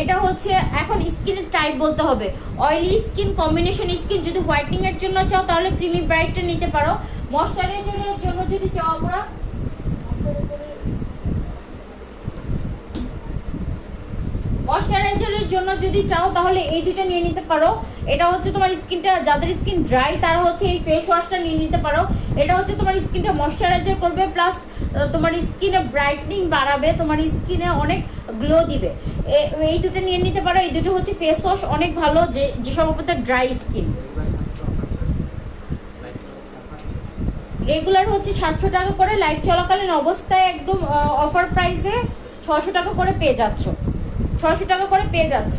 এটা হচ্ছে এখন স্কিনের টাইপ বলতে হবে, অয়েলি স্কিন, কম্বিনেশন স্কিন। যদি হোয়াইটনিং এর জন্য চাও তাহলে ক্রিমি ব্রাইটটা নিতে পারো। ময়শ্চারাইজারের জন্য যদি চাও পুরো ময়শ্চারাইজারের জন্য যদি চাও তাহলে এই দুটো নিয়ে নিতে পারো। এটা হচ্ছে তোমার স্কিনটা, যাদের স্কিন ড্রাই তারা হচ্ছে এই ফেস ওয়াশটা নিয়ে নিতে পারো। এটা হচ্ছে তোমার স্কিনটা ময়শ্চারাইজার করবে, প্লাস তোমার স্কিনে ব্রাইটনিং বাড়াবে, তোমার স্কিনে অনেক গ্লো দিবে। এই দুটো নিয়ে নিতে পারো। এই দুটো হচ্ছে ফেস ওয়াশ অনেক ভালো যেসব আপনাদের ড্রাই স্কিন। রেগুলার হচ্ছে 700 টাকা করে, লাইভ চলাকালীন অবস্থায় একদম অফার প্রাইসে 600 টাকা করে পেয়ে যাচ্ছ, 600 টাকা করে পেয়ে যাচ্ছ।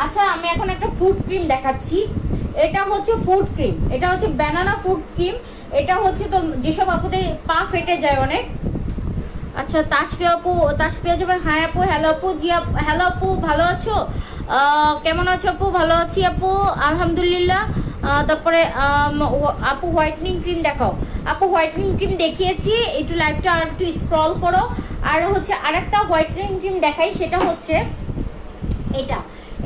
আচ্ছা আমি এখন একটা ফুড ক্রিম দেখাচ্ছি। এটা হচ্ছে ফুড ক্রিম, এটা হচ্ছে ব্যানানা ফুড ক্রিম। এটা হচ্ছে তো যেসব আপুদের পা ফেটে যায় অনেক। আচ্ছা তাসফিয়া যাবেন, হাই আপু, হ্যালো আপু, জি হ্যালো আপু, ভালো আছো? কেমন আছো আপু? ভালো আছি আপু, আলহামদুলিল্লাহ। তারপরে আপু হোয়াইটনিং ক্রিম দেখাও। আপু হোয়াইটনিং ক্রিম দেখিয়েছি, একটু লাইভটা আর একটু স্ক্রল করো। আর হচ্ছে আরেকটা হোয়াইটনিং ক্রিম দেখাই, সেটা হচ্ছে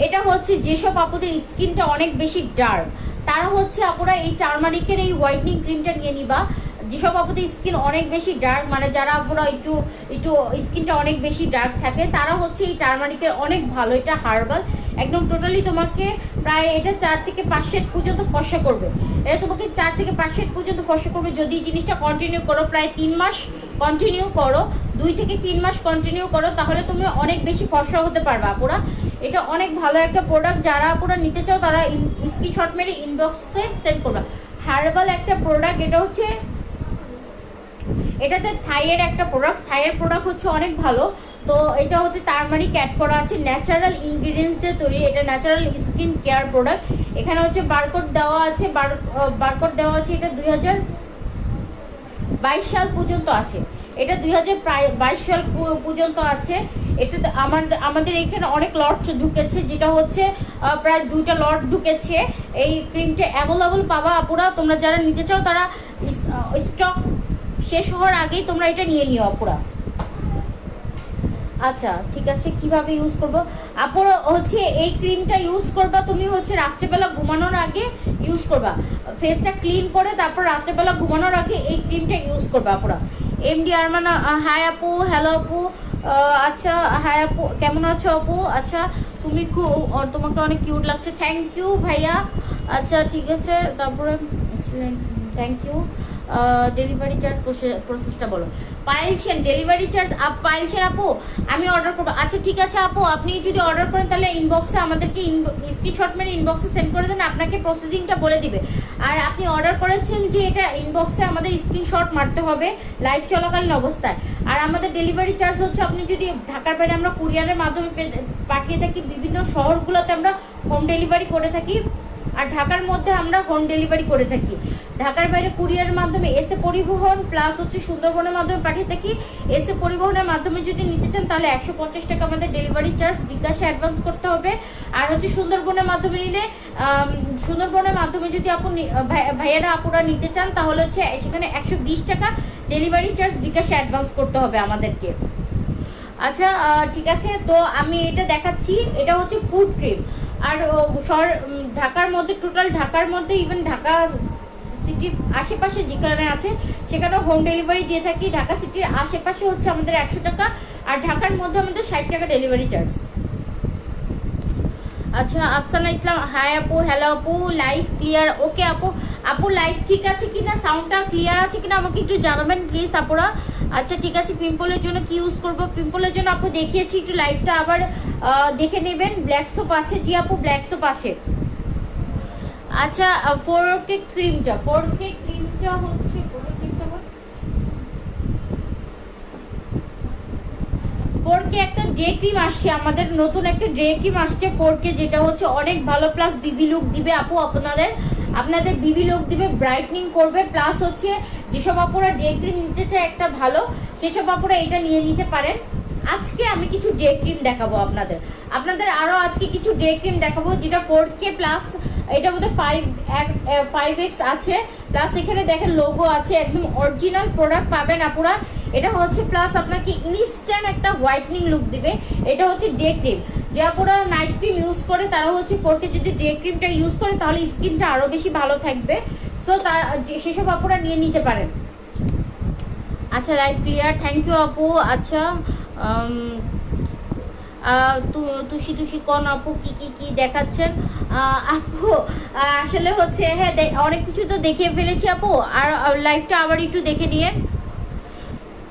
এটা হচ্ছে যেসব আপুদের স্কিনটা অনেক বেশি ডার্ক তারা হচ্ছে আপুরা এই টার্মারিকের এই হোয়াইটনিং ক্রিমটা নিয়ে নিবা। যেসব আপুদের স্কিন অনেক বেশি ডার্ক, মানে যারা আপুরা একটু স্কিনটা অনেক বেশি ডার্ক থাকে তারা হচ্ছে এই টার্মারিকের অনেক ভালো। এটা হার্বাল, একদম টোটালি তোমাকে প্রায় এটা 4 থেকে 5 শেড পর্যন্ত ফর্সা করবে। এটা তোমাকে 4 থেকে 5 শেড পর্যন্ত ফর্সা করবে যদি এই জিনিসটা কন্টিনিউ করো, প্রায় 3 মাস কন্টিনিউ করো, 2 থেকে 3 মাস কন্টিনিউ করো, তাহলে তুমি অনেক বেশি ফর্সা হতে পারবে আপুরা। এটা অনেক ভালো একটা প্রোডাক্ট, যারা আপুরা নিতে চাও তারা স্ক্রিনশট মেরে ইনবক্সে সেন্ড করবে। হার্বাল একটা প্রোডাক্ট, এটা হচ্ছে এটাতে থাইয়ের একটা প্রোডাক্ট, থাইয়ের প্রোডাক্ট হচ্ছে অনেক ভালো। তো এটা হচ্ছে টারমারিক অ্যাড করা আছে, ন্যাচারাল ইনগ্রিডিয়েন্টস দিয়ে তৈরি। এটা ন্যাচারাল স্কিন কেয়ার প্রোডাক্ট। এখানে হচ্ছে বারকোড দেওয়া আছে, এটা 2022 সাল পর্যন্ত আছে। এটা 2022 সাল পর্যন্ত আছে। এটাতে আমাদের এখানে অনেক লট ঢুকেছে, যেটা হচ্ছে প্রায় 2টা লট ঢুকেছে। এই ক্রিমটা অ্যাভেলেবল পাবা আপুরা, তোমরা যারা নিতে চাও তারা স্টক শেষ হওয়ার আগেই তোমরা এটা নিয়ে নিও আপুরা। আচ্ছা ঠিক আছে, কিভাবে ইউজ করবো আপুরা হচ্ছে এই ক্রিমটা ইউজ করবা তুমি হচ্ছে রাত্রেবেলা ঘুমানোর আগে ইউজ করবা, ফেসটা ক্লিন করে তারপর রাত্রেবেলা ঘুমানোর আগে এই ক্রিমটা ইউজ করবা আপুরা। এমডি আরমান, হাই আপু, হ্যালো আপু। আচ্ছা হাই আপু, কেমন আছো আপু? আচ্ছা তুমি তোমাকে অনেক কিউট লাগছে, থ্যাংক ইউ ভাইয়া। আচ্ছা ঠিক আছে, তারপরে excellent, thank you. Delivery charge প্রসেসটা বলো। পাইলসেন ডেলিভারি চার্জ পাইলসেন আপু আমি অর্ডার করবো। আচ্ছা ঠিক আছে আপু, আপনি যদি অর্ডার করেন তাহলে ইনবক্সে আমাদেরকে স্ক্রিনশট মেরে ইনবক্সে সেন্ড করে দেন, আপনাকে প্রসেসিংটা বলে দিবে। আর আপনি অর্ডার করেছেন যে এটা ইনবক্সে আমাদের স্ক্রিনশট মারতে হবে লাইভ চলাকালীন অবস্থায়। আর আমাদের ডেলিভারি চার্জ হচ্ছে, আপনি যদি ঢাকার বাইরে আমরা কুরিয়ারের মাধ্যমে পাঠিয়ে থাকি, বিভিন্ন শহরগুলোতে আমরা হোম ডেলিভারি করে থাকি, আর ঢাকার মধ্যে আমরা হোম ডেলিভারি করে থাকি। ঢাকার বাইরে কুরিয়ারের মাধ্যমে এসে পরিবহন প্লাস হচ্ছে সুন্দরবনের মাধ্যমে পাঠিয়ে থাকি। এসে পরিবহনের মাধ্যমে যদি নিতে চান তাহলে 150 টাকা আমাদের ডেলিভারি চার্জ বিকাশে অ্যাডভান্স করতে হবে। আর হচ্ছে সুন্দরবনের মাধ্যমে নিলে, সুন্দরবনের মাধ্যমে যদি ভাইয়েরা আপুরা নিতে চান তাহলে হচ্ছে সেখানে 120 টাকা ডেলিভারি চার্জ বিকাশে অ্যাডভান্স করতে হবে আমাদেরকে। আচ্ছা ঠিক আছে, তো আমি এটা দেখাচ্ছি, এটা হচ্ছে ফুড ক্রিম। আর ঢাকার মধ্যে, টোটাল ঢাকার মধ্যে, ইভেন ঢাকা সিটির আশেপাশে যেখানে আছে সেখানে হোম ডেলিভারি দিয়ে থাকি। ঢাকা সিটির আশেপাশে হচ্ছে আমাদের 100 টাকা, আর ঢাকার মধ্যে আমাদের 60 টাকা ডেলিভারি চার্জ। আচ্ছা আফসানা ইসলাম, হাই আপু, হ্যালো আপু, লাইভ ক্লিয়ার? ওকে আপু, আপু লাইভ ঠিক আছে কিনা, সাউন্ডটা ক্লিয়ার আছে কিনা আমাকে একটু জানাবেন প্লিজ আপুরা। আচ্ছা ঠিক আছে, পিম্পলের জন্য কি ইউজ করব? পিম্পলের জন্য আপু দেখিয়েছি, একটু লাইভটা আবার দেখে নেবেন। ব্ল্যাক সোপ আছে, জি আপু ব্ল্যাক সোপ আছে। আচ্ছা 4K ক্রিমটা, 4K ক্রিমটা হচ্ছে 4K একটা ডে ক্রিম আসছে, আমাদের নতুন একটা ডে ক্রিম আসছে 4K, যেটা হচ্ছে অনেক ভালো, প্লাস বিবি লুক দিবে আপু আপনাদের বিবি লুক দিবে, ব্রাইটনিং করবে, প্লাস হচ্ছে যেসব আপুরা ডে ক্রিম নিতে চায় একটা ভালো, সেসব আপুরা এটা নিয়ে নিতে পারেন। আজকে আমি কিছু ডে ক্রিম দেখাবো আপনাদের আরো আজকে কিছু ডে ক্রিম দেখাবো, যেটা 4K প্লাস, এটার মধ্যে 5x আছে, প্লাস এখানে দেখেন লোগো আছে, একদম অরিজিনাল প্রোডাক্ট পাবেন আপুরা। এটা হচ্ছে প্লাস আপনাকে ইনস্ট্যান্ট একটা হোয়াইটনিং লুক দিবে। এটা হচ্ছে ডে ক্রিম, যে আপুরা নাইট ক্রিম ইউজ করে তারা হচ্ছে 4K যদি ডে ক্রিমটা ইউজ করে তাহলে স্কিনটা আরো বেশি ভালো থাকবে। সো সেসব আপুরা নিয়ে নিতে পারেন। আচ্ছা লাইভ ক্লিয়ার, থ্যাংক ইউ আপু। আচ্ছা তুষি কোন আপু কি দেখাচ্ছেন আপু? আসলে হচ্ছে হ্যাঁ অনেক কিছু তো দেখিয়ে ফেলেছি আপু, আর লাইভটা আবার একটু দেখে নিয়ে।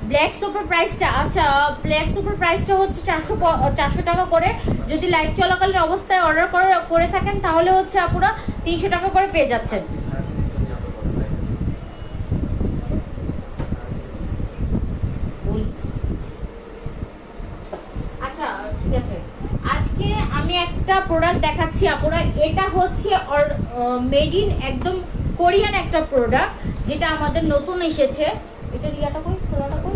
ব্ল্যাক সোপার প্রাইসটা, আচ্ছা ব্ল্যাক সোপার প্রাইসটা হচ্ছে 400 টাকা করে। যদি লাইভ চলাকালীন অবস্থায় অর্ডার করে থাকেন তাহলে হচ্ছে আপুরা 300 টাকা করে পেয়ে যাচ্ছেন। আচ্ছা ঠিক আছে, আজকে আমি একটা প্রোডাক্ট দেখাচ্ছি আপুরা, এটা হচ্ছে মেড ইন একদম কোরিয়ান একটা প্রোডাক্ট, যেটা আমাদের নতুন এসেছে। এটা রিয়াটা কই, খোলাটা কই?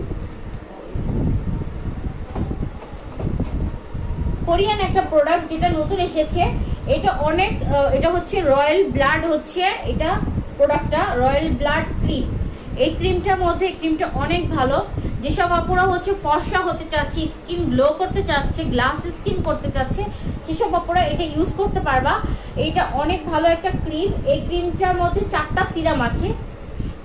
কোরিয়ান একটা প্রোডাক্ট যেটা নতুন এসেছে, এটা অনেক, এটা হচ্ছে রয়্যাল ব্লাড, হচ্ছে এটা প্রোডাক্টটা রয়্যাল ব্লাড ক্রিম। এই ক্রিমটার মধ্যে, ক্রিমটা অনেক ভালো, যেসব আপুরা হচ্ছে ফর্সা হতে চাচ্ছে, স্কিন গ্লো করতে চাচ্ছে, গ্লাস স্কিন করতে চাচ্ছে, সেসব আপুরা এটা ইউজ করতে পারবা। এটা অনেক ভালো একটা ক্রিম। এই ক্রিমটার মধ্যে 4টা সিরাম আছে,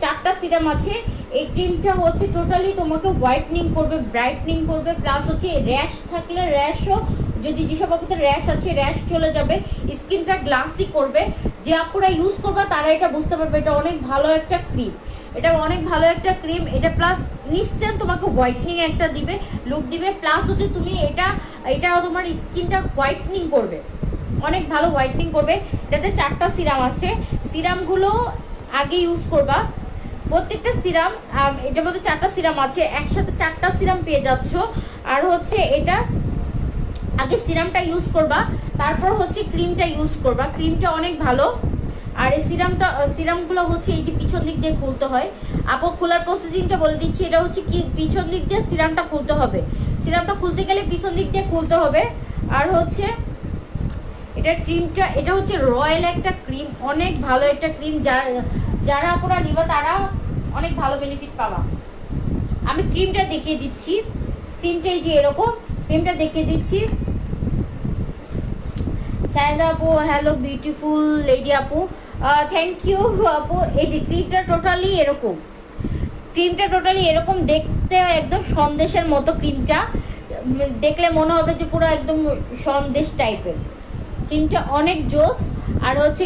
4টা সিরাম আছে। এই ক্রিমটা হচ্ছে টোটালি তোমাকে হোয়াইটনিং করবে, ব্রাইটনিং করবে, প্লাস হচ্ছে র্যাশ থাকলে র্যাশও, যদি যেসব আপুদের র্যাশ আছে র্যাশ চলে যাবে, স্কিনটা গ্লাসি করবে। যে আপুরা ইউজ করবে তারা এটা বুঝতে পারবে এটা অনেক ভালো একটা ক্রিম, এটা অনেক ভালো একটা ক্রিম। এটা প্লাস ইনস্ট্যান্ট তোমাকে হোয়াইটনিং একটা দিবে, লুক দিবে, প্লাস হচ্ছে তুমি এটা তোমার স্কিনটা হোয়াইটনিং করবে, অনেক ভালো হোয়াইটনিং করবে। এটাতে 4টা সিরাম আছে, সিরামগুলো আগে ইউজ করবা প্রত্যেকটা সিরাম। এটার মধ্যে 4টা সিরাম আছে, একসাথে 4টা সিরাম পেয়ে যাচ্ছ। আর হচ্ছে এটা আগে সিরামটা ইউজ করবা, তারপর হচ্ছে ক্রিমটা ইউজ করবা, ক্রিমটা অনেক ভালো। আর এই সিরামগুলো হচ্ছে এই যে পিছন দিক দিয়ে খুলতে হয়, আপু খোলার প্রসেসিংটা বলে দিচ্ছি। এটা হচ্ছে কি পিছন দিক দিয়ে সিরামটা খুলতে হবে, সিরামটা খুলতে গেলে পিছন দিক দিয়ে খুলতে হবে। আর হচ্ছে এটা ক্রিমটা, এটা হচ্ছে রয়্যাল একটা ক্রিম, অনেক ভালো একটা ক্রিম, যারা আপনারা নিবা তারা অনেক ভালো বেনিফিট পাবা। আমি ক্রিমটা দেখিয়ে দিচ্ছি, ক্রিমটা এই যে এরকম, ক্রিমটা দেখিয়ে দিচ্ছি। শায়দা আপু হ্যালো বিউটিফুল লেডি আপু, থ্যাংক ইউ আপু। এই যে ক্রিমটা টোটালি এরকম, ক্রিমটা টোটালি এরকম দেখতে একদম সন্দেশের মতো। ক্রিমটা দেখলে মনে হবে যে পুরো একদম সন্দেশ টাইপের। ক্রিমটা অনেক জোস। আর হচ্ছে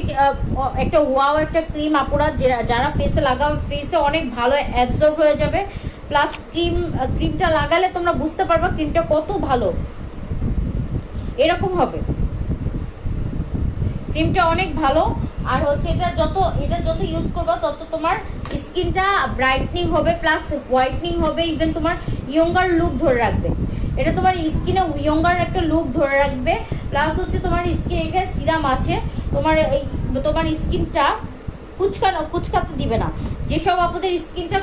একটা ওয়াও একটা ক্রিম আপুরা যারা ফেসে লাগাবে ফেসে অনেক ভালো অ্যাবজর্ব হয়ে যাবে। প্লাস ক্রিমটা লাগালে তোমরা বুঝতে পারবে ক্রিমটা কত ভালো, এরকম হবে। ক্রিমটা অনেক ভালো। আর হচ্ছে এটা যত ইউজ করবে তত তোমার স্কিনটা ব্রাইটনিং হবে, প্লাস হোয়াইটনিং হবে, ইভেন তোমার ইয়ঙ্গার লুক ধরে রাখবে। এটা তোমার স্কিনে ইয়ঙ্গার একটা লুক ধরে রাখবে। প্লাস হচ্ছে তোমার স্কিনে এখানে সিরাম আছে, তোমার স্কিনটা কুচকাতে দিবে না। যেসব আপুদের স্কিনটা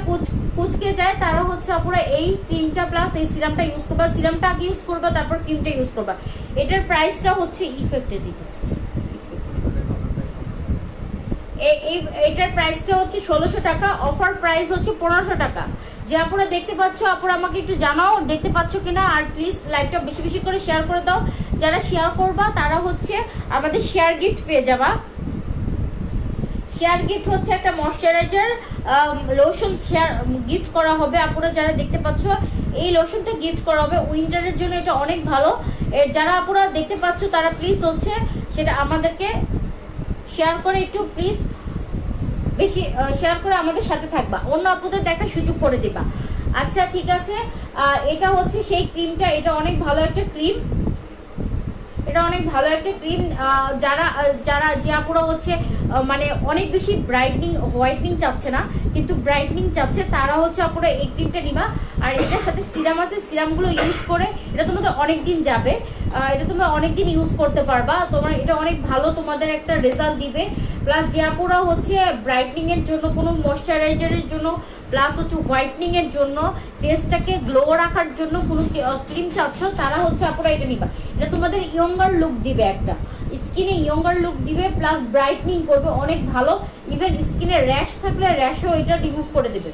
কুচকে যায় তারা হচ্ছে আপুরা এই ক্রিমটা প্লাস এই সিরামটা ইউজ করবা। সিরামটা আগে ইউজ করবা, তারপর ক্রিমটা ইউজ করবা। এটার প্রাইসটা হচ্ছে ইফেক্টে দিতেছে, এটার প্রাইসটা হচ্ছে 1600 টাকা, অফার প্রাইস হচ্ছে 1500 টাকা। যে আপনারা দেখতে পাচ্ছ আপনারা আমাকে একটু জানাও দেখতে পাচ্ছ কিনা। আর প্লিজ লাইভটা বেশি বেশি করে শেয়ার করে দাও। যারা শেয়ার করবা তারা হচ্ছে আমাদের শেয়ার গিফট পেয়ে যাবা। শেয়ার গিফট হচ্ছে একটা ময়শ্চারাইজার লোশন শেয়ার গিফট করা হবে। আপনারা যারা দেখতে পাচ্ছ এই লোশনটা গিফট করা হবে উইন্টারের জন্য, এটা অনেক ভালো। যারা আপনারা দেখতে পাচ্ছ তারা প্লিজ হচ্ছে সেটা আমাদেরকে শেয়ার করে একটু প্লিজ বেশি শেয়ার করে আমাদের সাথে থাকবা, অন্য আপুদের দেখার সুযোগ করে দিবা। আচ্ছা ঠিক আছে, এটা হচ্ছে সেই ক্রিমটা, এটা অনেক ভালো একটা ক্রিম, এটা অনেক ভালো একটা ক্রিম। যারা যে আপুরা হচ্ছে মানে অনেক বেশি ব্রাইটনিং হোয়াইটনিং চাচ্ছে না কিন্তু ব্রাইটনিং চাচ্ছে তারা হচ্ছে আপুরা এই ক্রিমটা নিবা। আর এটার সাথে সিরাম আছে, সিরামগুলো ইউজ করে এটা তোমাদের অনেক দিন যাবে, এটা তোমরা অনেক দিন ইউজ করতে পারবা। তোমার এটা অনেক ভালো তোমাদের একটা রেজাল্ট দিবে। প্লাস যে আপুরা হচ্ছে ব্রাইটনিং এর জন্য কোনো ময়শ্চারাইজারের জন্য প্লাস হচ্ছে হোয়াইটনিং এর জন্য ফেসটাকে গ্লো রাখার জন্য কোনো ক্রিম চাচ্ছ তারা হচ্ছে আপুরা এটা নিবা। এটা তোমাদের ইয়ঙ্গার লুক দিবে, একটা স্কিনে ইয়ঙ্গার লুক দিবে, প্লাস ব্রাইটনিং করবে অনেক ভালো। ইভেন স্কিনে র্যাশ থাকলে র্যাশও এটা রিমুভ করে দেবে,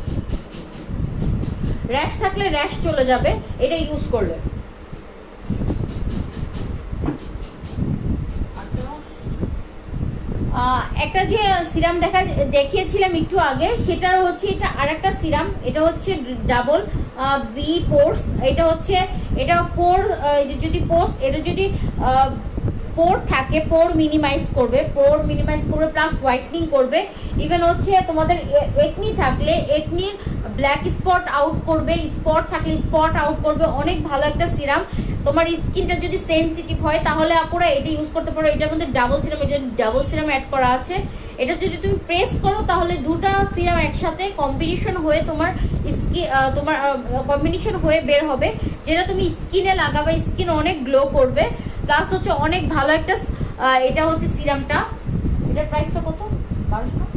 র্যাশ থাকলে র্যাশ চলে যাবে এটা ইউজ করলে। একটা যে সিরাম দেখিয়েছিলাম একটু আগে সেটার হচ্ছে এটা আরেকটা সিরাম, এটা হচ্ছে ডাবল বি পোর্স। এটা হচ্ছে এটা পোর যদি পোর্স এটা যদি পোর থাকে পোর মিনিমাইজ করবে, প্লাস হোয়াইটনিং করবে। ইভেন হচ্ছে তোমাদের একনি থাকলে একনির ব্ল্যাক স্পট আউট করবে, স্পট থাকলে স্পট আউট করবে। অনেক ভালো একটা সিরাম। তোমার স্কিনটা যদি সেনসিটিভ হয় তাহলে আপনারা এটা ইউজ করতে পারো। এটার মধ্যে ডাবল সিরাম অ্যাড করা আছে। এটা যদি তুমি প্রেস করো তাহলে দুটা সিরাম একসাথে কম্বিনেশন হয়ে তোমার কম্বিনেশন হয়ে বের হবে, যেটা তুমি স্কিনে লাগাবে, স্কিন অনেক গ্লো করবে। প্লাস হচ্ছে অনেক ভালো একটা এটা হচ্ছে সিরামটা। এটার প্রাইসটা কত? 1200 টাকা।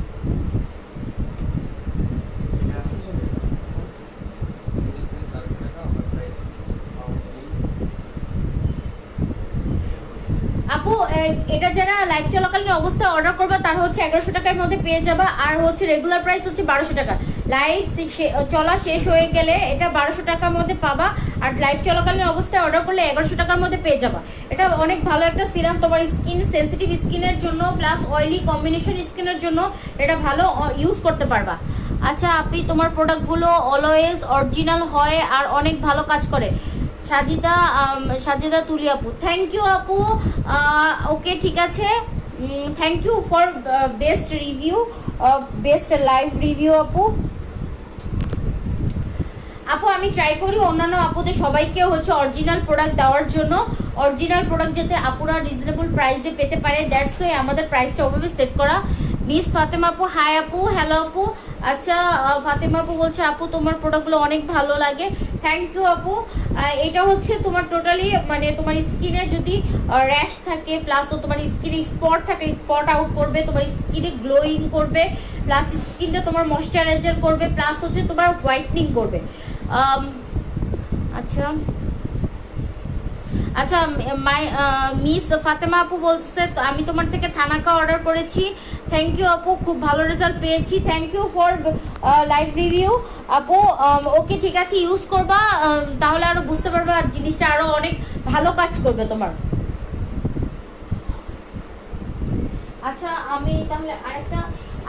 আপু এটা যারা লাইভ চলাকালীন অবস্থায় অর্ডার করবে তার হচ্ছে 1100 টাকার মধ্যে পেয়ে যাবা। আর হচ্ছে রেগুলার প্রাইস হচ্ছে 1200 টাকা। লাইভ চলা শেষ হয়ে গেলে এটা 1200 টাকার মধ্যে পাবা। আর লাইভ চলাকালীন অবস্থায় অর্ডার করলে 1100 টাকার মধ্যে পেয়ে যাবা। এটা অনেক ভালো একটা সিরাম তোমার স্কিন সেনসিটিভ স্কিনের জন্য প্লাস অয়েলি কম্বিনেশন স্কিনের জন্য এটা ভালো ইউজ করতে পারবা। আচ্ছা আপনি তোমার প্রোডাক্টগুলো অলওয়েজ অরিজিনাল হয় আর অনেক ভালো কাজ করে। সাজিদা তুলি আপু, থ্যাংক ইউ আপু। ওকে ঠিক আছে, thank you for best review best live review আপু। আমি ট্রাই করি অন্যান্য আপুদের সবাইকে হচ্ছে অরিজিনাল প্রোডাক্ট দেওয়ার জন্য, অরিজিনাল প্রোডাক্ট যাতে আপুরা রিজনেবল প্রাইসে পেতে পারে। দ্যাটস ওয়াই আমাদের প্রাইসটা ওভাবে সেট করা। মিস ফাতেমা আপু, হাই আপু, হ্যালো আপু। আচ্ছা ফাতেমা আপু বলছে আপু তোমার প্রোডাক্টগুলো অনেক ভালো লাগে, থ্যাংক ইউ আপু। এটা হচ্ছে তোমার টোটালি মানে তোমার স্কিনে যদি র্যাশ থাকে প্লাস তোমার স্কিনে স্পট থাকে স্পট আউট করবে, তোমার স্কিনে গ্লোয়িং করবে, প্লাস স্কিনটা তোমার ময়শ্চারাইজার করবে, প্লাস হচ্ছে তোমার হোয়াইটনিং করবে। আচ্ছা আচ্ছা, মিস ফাতেমা আপু বলছে আমি তোমার থেকে থানাকা অর্ডার করেছি। থ্যাংক ইউ আপু, খুব ভালো রেজাল্ট পেয়েছি। Thank you for live review আপু। ওকে ঠিক আছে, ইউজ করবা, তাহলে আরো বুঝতে পারবা জিনিসটা আরো অনেক ভালো কাজ করবে তোমার। আচ্ছা, আমি তাহলে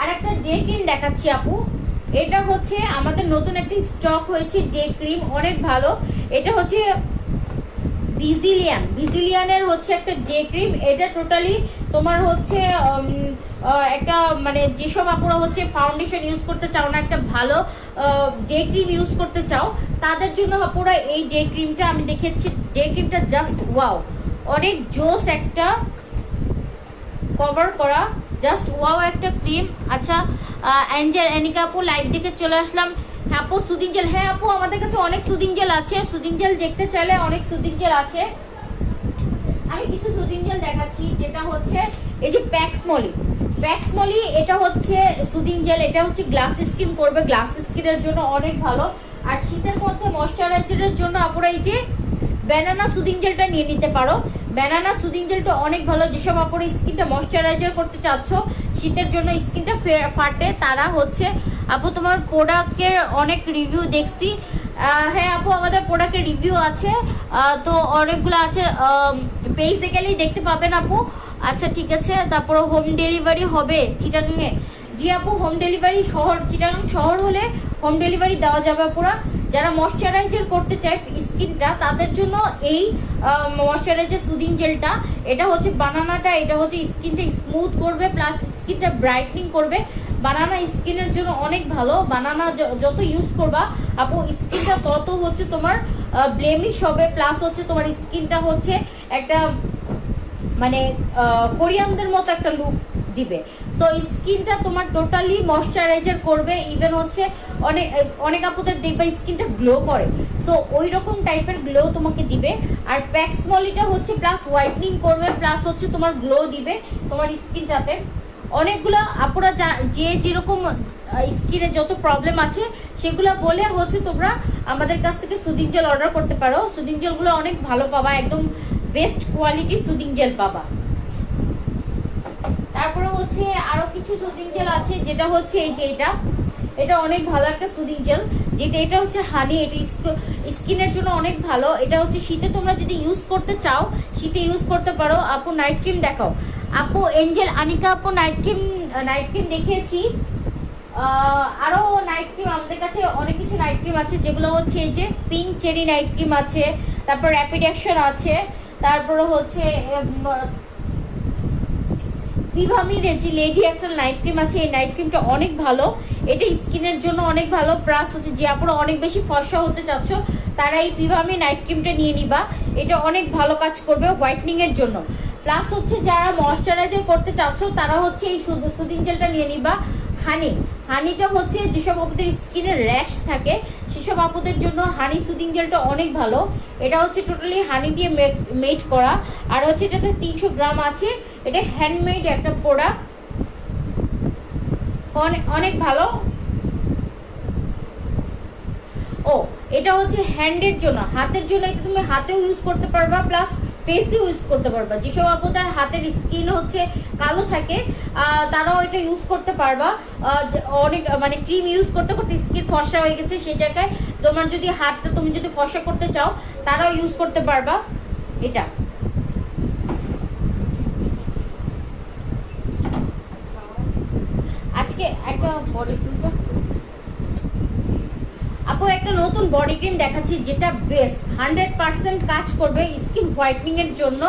আরেকটা ডে ক্রিম দেখাচ্ছি আপু। এটা হচ্ছে আমাদের নতুন একটি স্টক হয়েছে ডে ক্রিম, অনেক ভালো। এটা হচ্ছে ভিজিলিয়ানের হচ্ছে একটা ডে ক্রিম। এটা টোটালি তোমার হচ্ছে একটা মানে যেসব আপুরা হচ্ছে ফাউন্ডেশন ইউজ করতে চাও না, একটা ভালো ডে ক্রিম ইউজ করতে চাও, তাদের জন্য আপুরা এই ডে ক্রিমটা আমি দেখেছি। ডে ক্রিমটা জাস্ট ওয়াও, অনেক জোস একটা কভার করা, জাস্ট ওয়াও একটা ক্রিম। আচ্ছা, অ্যাঞ্জেল অ্যানিকা আপু লাইভ দেখে চলে আসলাম। আপু সুদিং জেল, হ্যাঁ আপু আমাদের কাছে অনেক সুদিং জেল আছে। সুদিং জেল দেখতে চাইলে অনেক সুদিং জেল আছে। আমি কিছু সুদিং জেল দেখাচ্ছি, যেটা হচ্ছে এই যে প্যাক্সমলি, এটা হচ্ছে সুদিং জেল। এটা হচ্ছে গ্লাস স্কিন করবে, গ্লাস স্কিনের জন্য অনেক ভালো। আর শীতের মধ্যে ময়শ্চারাইজারের জন্য আপনারা এই যে ব্যানানা সুদিং জেলটা নিয়ে নিতে পারো। ব্যানানা সুদিং জেলটা অনেক ভালো, যেসব আপনারা স্কিনটা ময়শ্চারাইজার করতে চাচ্ছ, শীতের জন্য স্কিনটা ফাটে, তারা হচ্ছে আপু তোমার প্রোডাক্টের অনেক রিভিউ দেখছি। হ্যাঁ আপু আমাদের প্রোডাক্টের রিভিউ আছে, তো অনেকগুলো আছে, পেজে গেলেই দেখতে পাবেন আপু। আচ্ছা ঠিক আছে, তারপরে হোম ডেলিভারি হবে চিটাগাংয়ে? জি আপু, হোম ডেলিভারি চিটাগাং শহর হলে হোম ডেলিভারি দেওয়া যাবে পুরা। যারা ময়শ্চারাইজার করতে চায় স্কিনটা, তাদের জন্য এই ময়শ্চারাইজার সুদিং জেলটা, এটা হচ্ছে বানানাটা, এটা হচ্ছে স্কিনটা স্মুথ করবে প্লাস স্কিনটা ব্রাইটনিং করবে। বানানা স্কিনের জন্য অনেক ভালো। বানানা যত ইউজ করবা আপু স্কিনটা তত হচ্ছে তোমার ব্লেমিশ হবে, প্লাস হচ্ছে তোমার স্কিনটা হচ্ছে একটা মানে কোরিয়ানদের মতো একটা লুক দিবে। তো স্কিনটা তোমার টোটালি ময়শ্চারাইজার করবে, ইভেন হচ্ছে অনেক আপুদের দেখবে স্কিনটা গ্লো করে, সো ওই রকম টাইপের গ্লো তোমাকে দিবে। আর প্যাক্সমলিটা হচ্ছে প্লাস হোয়াইটনিং করবে, প্লাস হচ্ছে তোমার গ্লো দিবে তোমার স্কিনটাতে। অনেকগুলো আপুরা যে যেরকম স্কিনে যত প্রবলেম আছে সেগুলো বলে হচ্ছে তোমরা আমাদের কাছ থেকে সুদিং জেল অর্ডার করতে পারো। সুদিং জেলগুলো অনেক ভালো পাবা, একদম বেস্ট কোয়ালিটি সুদিং জেল পাবা। তারপরে হচ্ছে আরো কিছু সুদিং জেল আছে, যেটা হচ্ছে এই যে এটা অনেক ভালো একটা সুদিং জেল, যেটা এটা হচ্ছে হানি, এটা স্কিনের জন্য অনেক ভালো। এটা হচ্ছে শীতে তোমরা যদি ইউজ করতে চাও শীতে ইউজ করতে পারো। আপু নাইট ক্রিম দেখাও। আপু এঞ্জেল আনিকা আপু নাইট ক্রিম দেখিয়েছি। আরো নাইট ক্রিম আমাদের কাছে অনেক কিছু নাইট ক্রিম আছে, যেগুলো হচ্ছে এই যে পিঙ্ক চেরি নাইট ক্রিম আছে, তারপর র্যাপিড অ্যাকশন আছে, তারপরে হচ্ছে ভিভামি লেডি একটা নাইট ক্রিম আছে। এই নাইট ক্রিমটা অনেক ভালো, এটা স্কিনের জন্য অনেক ভালো, প্লাস হচ্ছে যে আপনারা অনেক বেশি ফর্সা হতে চাচ্ছ তারা এই ভিভামি নাইট ক্রিমটা নিয়ে নিবা। এটা অনেক ভালো কাজ করবে হোয়াইটনিং এর জন্য। প্লাস হচ্ছে যারা ময়শ্চারাইজার করতে চাচ্ছ তারা হচ্ছে এই সুদিং জেলটা নিয়ে নিবা। হানিটা হচ্ছে যেসব আপুদের স্কিনে র্যাশ থাকে সেসব আপুদের জন্য হানি সুদিং জেলটা অনেক ভালো। এটা হচ্ছে টোটালি হানি দিয়ে মেড করা, আর হচ্ছে এটাতে 300 গ্রাম আছে। এটা হ্যান্ডমেড একটা প্রোডাক্ট, অনেক ভালো। ও এটা হচ্ছে হ্যান্ডের জন্য, হাতের জন্য। এটা তুমি হাতেও ইউজ করতে পারবা, প্লাস ফেসে ইউজ করতে পারবা। যেসব আপুদের হাতের স্কিন হচ্ছে কালো থাকে তারাও এটা ইউজ করতে পারবা। অনেক মানে ক্রিম ইউজ করতে করতে স্কিন ফর্সা হয়ে গেছে, সেই জায়গায় তোমার যদি হাতটা তুমি যদি ফর্সা করতে চাও তারাও ইউজ করতে পারবা এটা। আজকে একটা বডি ক্রিমটা আপু একটা নতুন বডি ক্রিম দেখাচ্ছি, যেটা বেস্ট 100% কাজ করবে স্কিন হোয়াইটনিং এর জন্য।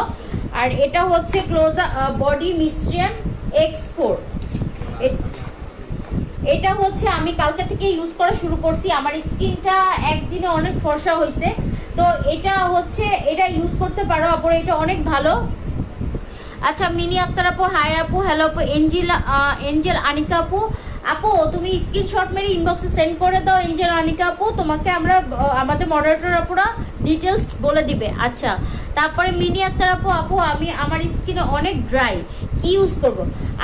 আর এটা হচ্ছে ক্লোজা বডি মিস্ট্রিয়ান X4। এটা হচ্ছে আমি কালকে থেকে ইউজ করা শুরু করছি, আমার স্কিনটা একদিনে অনেক ফর্সা হয়েছে। তো এটা হচ্ছে এটা ইউজ করতে পারো আপু, এটা অনেক ভালো। আচ্ছা মিনি আক্তার আপু হাই আপু, হ্যালো আপু। এঞ্জেল আনিকা আপু, আপু তুমি স্ক্রিনশট মেরে ইনবক্সে সেন্ড করে দাও এঞ্জেল আনিকা আপু, তোমাকে আমরা আমাদের মডারেটর আপুরা ডিটেলস বলে দিবে। আচ্ছা তারপরে মিনি আক্তার আপু, আপু আমি আমার স্কিনে অনেক ড্রাই, কি ইউজ করব?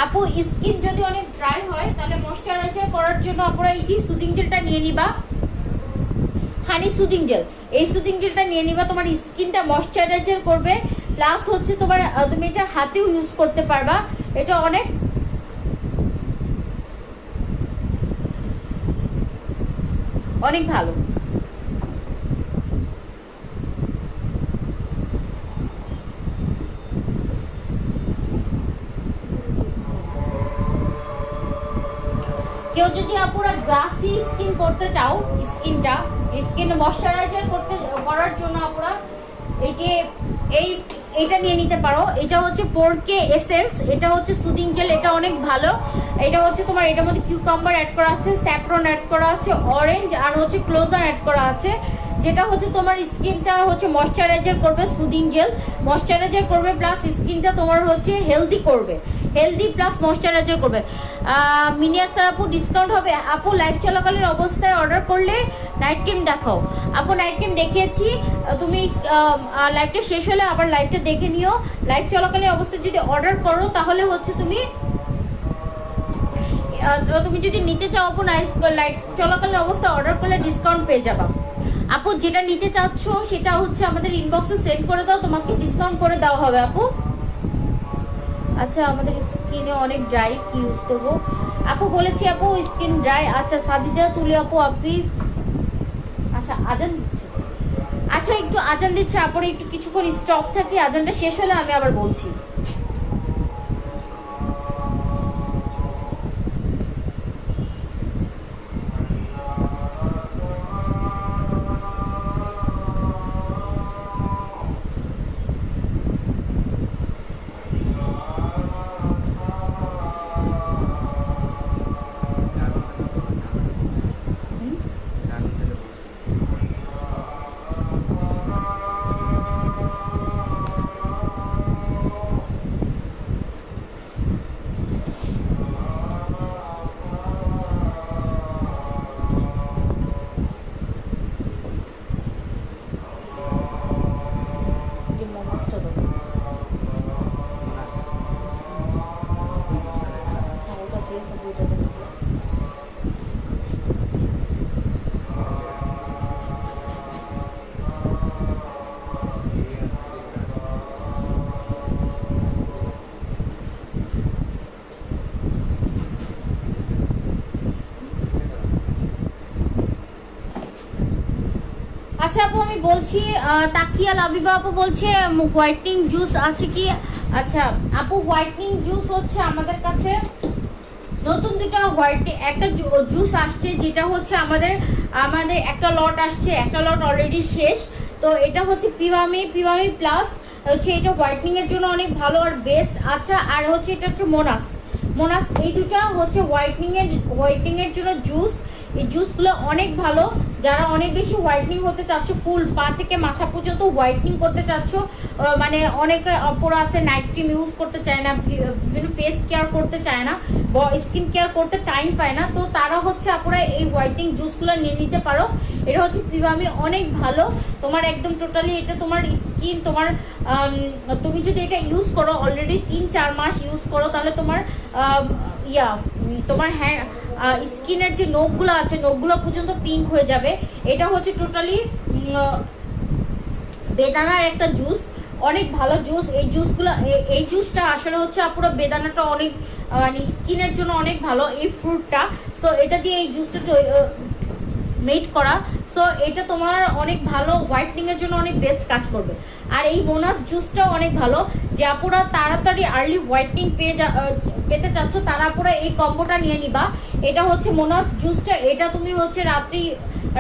আপু স্কিন যদি অনেক ড্রাই হয় তাহলে ময়শ্চারাইজার করার জন্য আপুরা এই যে সুদিং জেলটা নিয়ে নিবা। হানি সুদিং জেল। এই সুদিং জেলটা নিয়ে নিবা, তোমার স্কিনটা ময়শ্চারাইজার করবে, প্লাস হচ্ছে তোমার তুমি এটা হাতেও ইউজ করতে পারবা। এটা অনেক অনেক ভালো। কেউ যদি আপুরা গ্লাসি স্কিন করতে চাও, স্কিন ময়শ্চারাইজার করার জন্য আপুরা এই যে এইটা নিয়ে নিতে পারো। এটা হচ্ছে 4K এসেন্স, এটা হচ্ছে সুদিং জেল, এটা অনেক ভালো। এটা হচ্ছে তোমার এটার মধ্যে কিউকাম্বার অ্যাড করা আছে, স্যাফরন অ্যাড করা আছে, অরেঞ্জ আর হচ্ছে ক্লোজার অ্যাড করা আছে, যেটা হচ্ছে তোমার স্কিনটা হচ্ছে ময়শ্চারাইজার করবে। সুদিং জেল ময়শ্চারাইজার করবে প্লাস স্কিনটা তোমার হচ্ছে হেলদি করবে, হেলদি প্লাস ময়শ্চারাইজার করবে। মিনি আক্তার আপু ডিসকাউন্ট হবে? আপু লাইভ চলাকালীন অবস্থায় অর্ডার করলে নাইট ক্রিম দেখাও। আপু নাইট ক্রিম দেখিয়েছি, তুমি লাইভটা শেষ হলে আবার লাইভটা দেখে নিও। লাইভ চলাকালীন অবস্থায় যদি অর্ডার করো তাহলে হচ্ছে তুমি যদি নিতে চাও আপু লাইভ চলাকালীন অবস্থায় অর্ডার করলে ডিসকাউন্ট পেয়ে যাবা। আপু যেটা নিতে চাচ্ছ সেটা হচ্ছে আমাদের ইনবক্সে সেন্ড করে দাও, তোমাকে ডিসকাউন্ট করে দেওয়া হবে আপু। আচ্ছা আমাদের স্কিনে অনেক ড্রাই, কি ইউজ করব? আপু বলেছি আপু স্কিন ড্রাই। আচ্ছা সাদিজা তুলি আপু আপনি, আচ্ছা আজান দিচ্ছে, আচ্ছা একটু আজান দিচ্ছে আপরে, একটু কিছুক্ষণ স্টপ থাকি, আজানটা শেষ হলে আমি আবার বলছি। আচ্ছা আপু আমি বলছি, তাকিয়া লাবিবা আপু বলছে হোয়াইটনিং জুস আছে কি? আচ্ছা আপু হোয়াইটনিং জুস হচ্ছে আমাদের কাছে নতুন দুটো একটা জুস আসছে, যেটা হচ্ছে আমাদের একটা লট আসছে, একটা লট অলরেডি শেষ। তো এটা হচ্ছে পিওয়ামি প্লাস হচ্ছে এটা হোয়াইটনিং এর জন্য অনেক ভালো আর বেস্ট। আচ্ছা আর হচ্ছে এটা হচ্ছে মোনাস, এই দুটো হচ্ছে হোয়াইটনিং এর জন্য জুস। এই জুসগুলো অনেক ভালো, যারা অনেক বেশি হোয়াইটনিং হতে চাচ্ছ, ফুল পা থেকে মাথা পর্যন্ত হোয়াইটনিং করতে চাচ্ছ, মানে অনেক অপরা আছে নাইট ক্রিম ইউজ করতে চায় না, বিভিন্ন ফেস কেয়ার করতে চায় না, স্কিন কেয়ার করতে টাইম পায় না, তো তারা হচ্ছে আপনারা এই হোয়াইটনিং জুসগুলো নিয়ে নিতে পারো। এটা হচ্ছে পিওয়ামি, অনেক ভালো, তোমার একদম টোটালি এটা তোমার স্কিন তোমার তুমি যদি এটা ইউজ করো অলরেডি 3-4 মাস ইউজ করো, তাহলে তোমার তোমার স্কিনের যে নখগুলো আছে নখগুলো পর্যন্ত পিঙ্ক হয়ে যাবে। এটা হচ্ছে টোটালি বেদানার একটা জুস, অনেক ভালো জুস। এই জুসটা আসলে হচ্ছে পুরো বেদানাটা অনেক মানে স্কিনের জন্য অনেক ভালো, এই ফ্রুটটা। তো এটা দিয়ে এই জুসটা মেড করা, সো এটা তোমার অনেক ভালো হোয়াইটনিং এর জন্য অনেক বেস্ট কাজ করবে। আর এই মোনাস জুসটাও অনেক ভালো, যে আপুরা তাড়াতাড়ি আর্লি হোয়াইটনিং পেতে চাচ্ছ তারা আপুরা এই কম্বোটা নিয়ে নিবা। এটা হচ্ছে মোনাস জুসটা, এটা তুমি হচ্ছে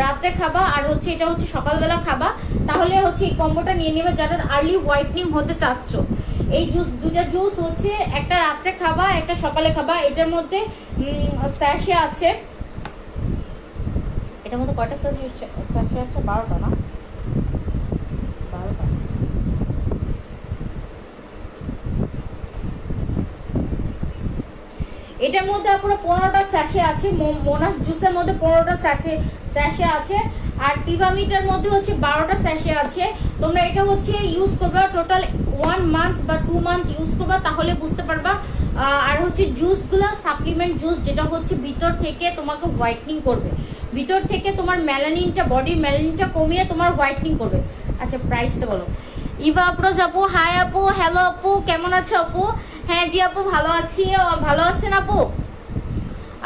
রাত্রে খাবা আর হচ্ছে এটা হচ্ছে সকালবেলা খাবা, তাহলে হচ্ছে এই কম্বোটা নিয়ে নেবে যারা আর্লি হোয়াইটনিং হতে চাচ্ছ। এই দুটা জুস হচ্ছে একটা রাত্রে খাবা একটা সকালে খাবা। এটার মধ্যে স্যাশে আছে, এটার মধ্যে কয়টা স্যাশে আছে? 12টা না? 12টা। এটার মধ্যে আপনার 15টা স্যাশে আছে, মোনাস জুসের মধ্যে 15টা স্যাশে আছে, আর পিভামিটার মধ্যে হচ্ছে 12টা স্যাশে আছে। তোমরা এটা হচ্ছে ইউজ করবা টোটাল 1 মান্থ বা 2 মান্থ ইউজ করবা, তাহলে বুঝতে পারবা। আর হচ্ছে জুসগুলা সাপ্লিমেন্ট জুস, যেটা হচ্ছে ভিতর থেকে তোমাকে হোয়াইটনিং করবে। ভিতর থেকে তোমার মেলানিনটা, বডির মেলানিনটা কমিয়ে তোমার হোয়াইটনিং করবে। আচ্ছা প্রাইসটা বলো। ইভা আফরোজ আপু, হাই আপু, হ্যালো আপু, কেমন আছো আপু? হ্যাঁ জি আপু ভালো আছি, ভালো আছেন আপু?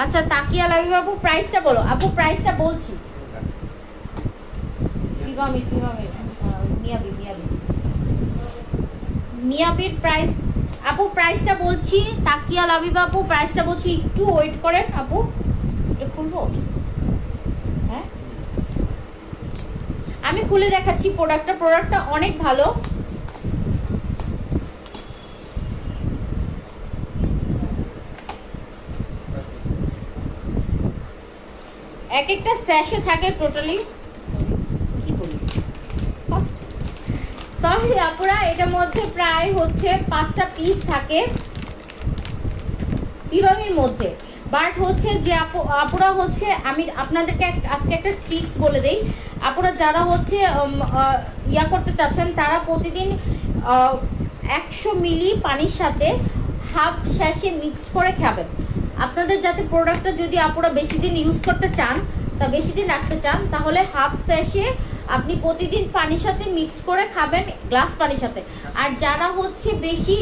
আচ্ছা তাকিয়া লাইভ আপু, প্রাইসটা বলো আপু, প্রাইসটা বলছি। মিয়াবির প্রাইস আপু, প্রাইসটা বলছি। তাকিয়া লাভিবা আপু, প্রাইসটা বলছি, একটু ওয়েট করেন আপু, এটা খুলবো। হ্যাঁ আমি খুলে দেখাচ্ছি প্রোডাক্টটা অনেক ভালো। এক একটা স্যাশে থাকে টোটালি, সরি আপুরা, এটার মধ্যে প্রায় হচ্ছে 5টা পিস থাকে পিবামির মধ্যে। বাট হচ্ছে যে আপুরা হচ্ছে, আমি আপনাদেরকে আজকে একটা ট্রিক্স বলে দেই। আপুরা যারা হচ্ছে ইয়া করতে চাচ্ছেন, তারা প্রতিদিন 100 মিলি পানির সাথে হাফ স্যাশে মিক্স করে খাবেন। আপনাদের যাতে প্রোডাক্টটা যদি আপুরা বেশি দিন ইউজ করতে চান, তা বেশি দিন রাখতে চান, তাহলে হাফ স্যাশে আপনি প্রতিদিন পানির সাথে মিক্স করে খাবেন, গ্লাস পানির সাথে। আর যারা হচ্ছে বেশি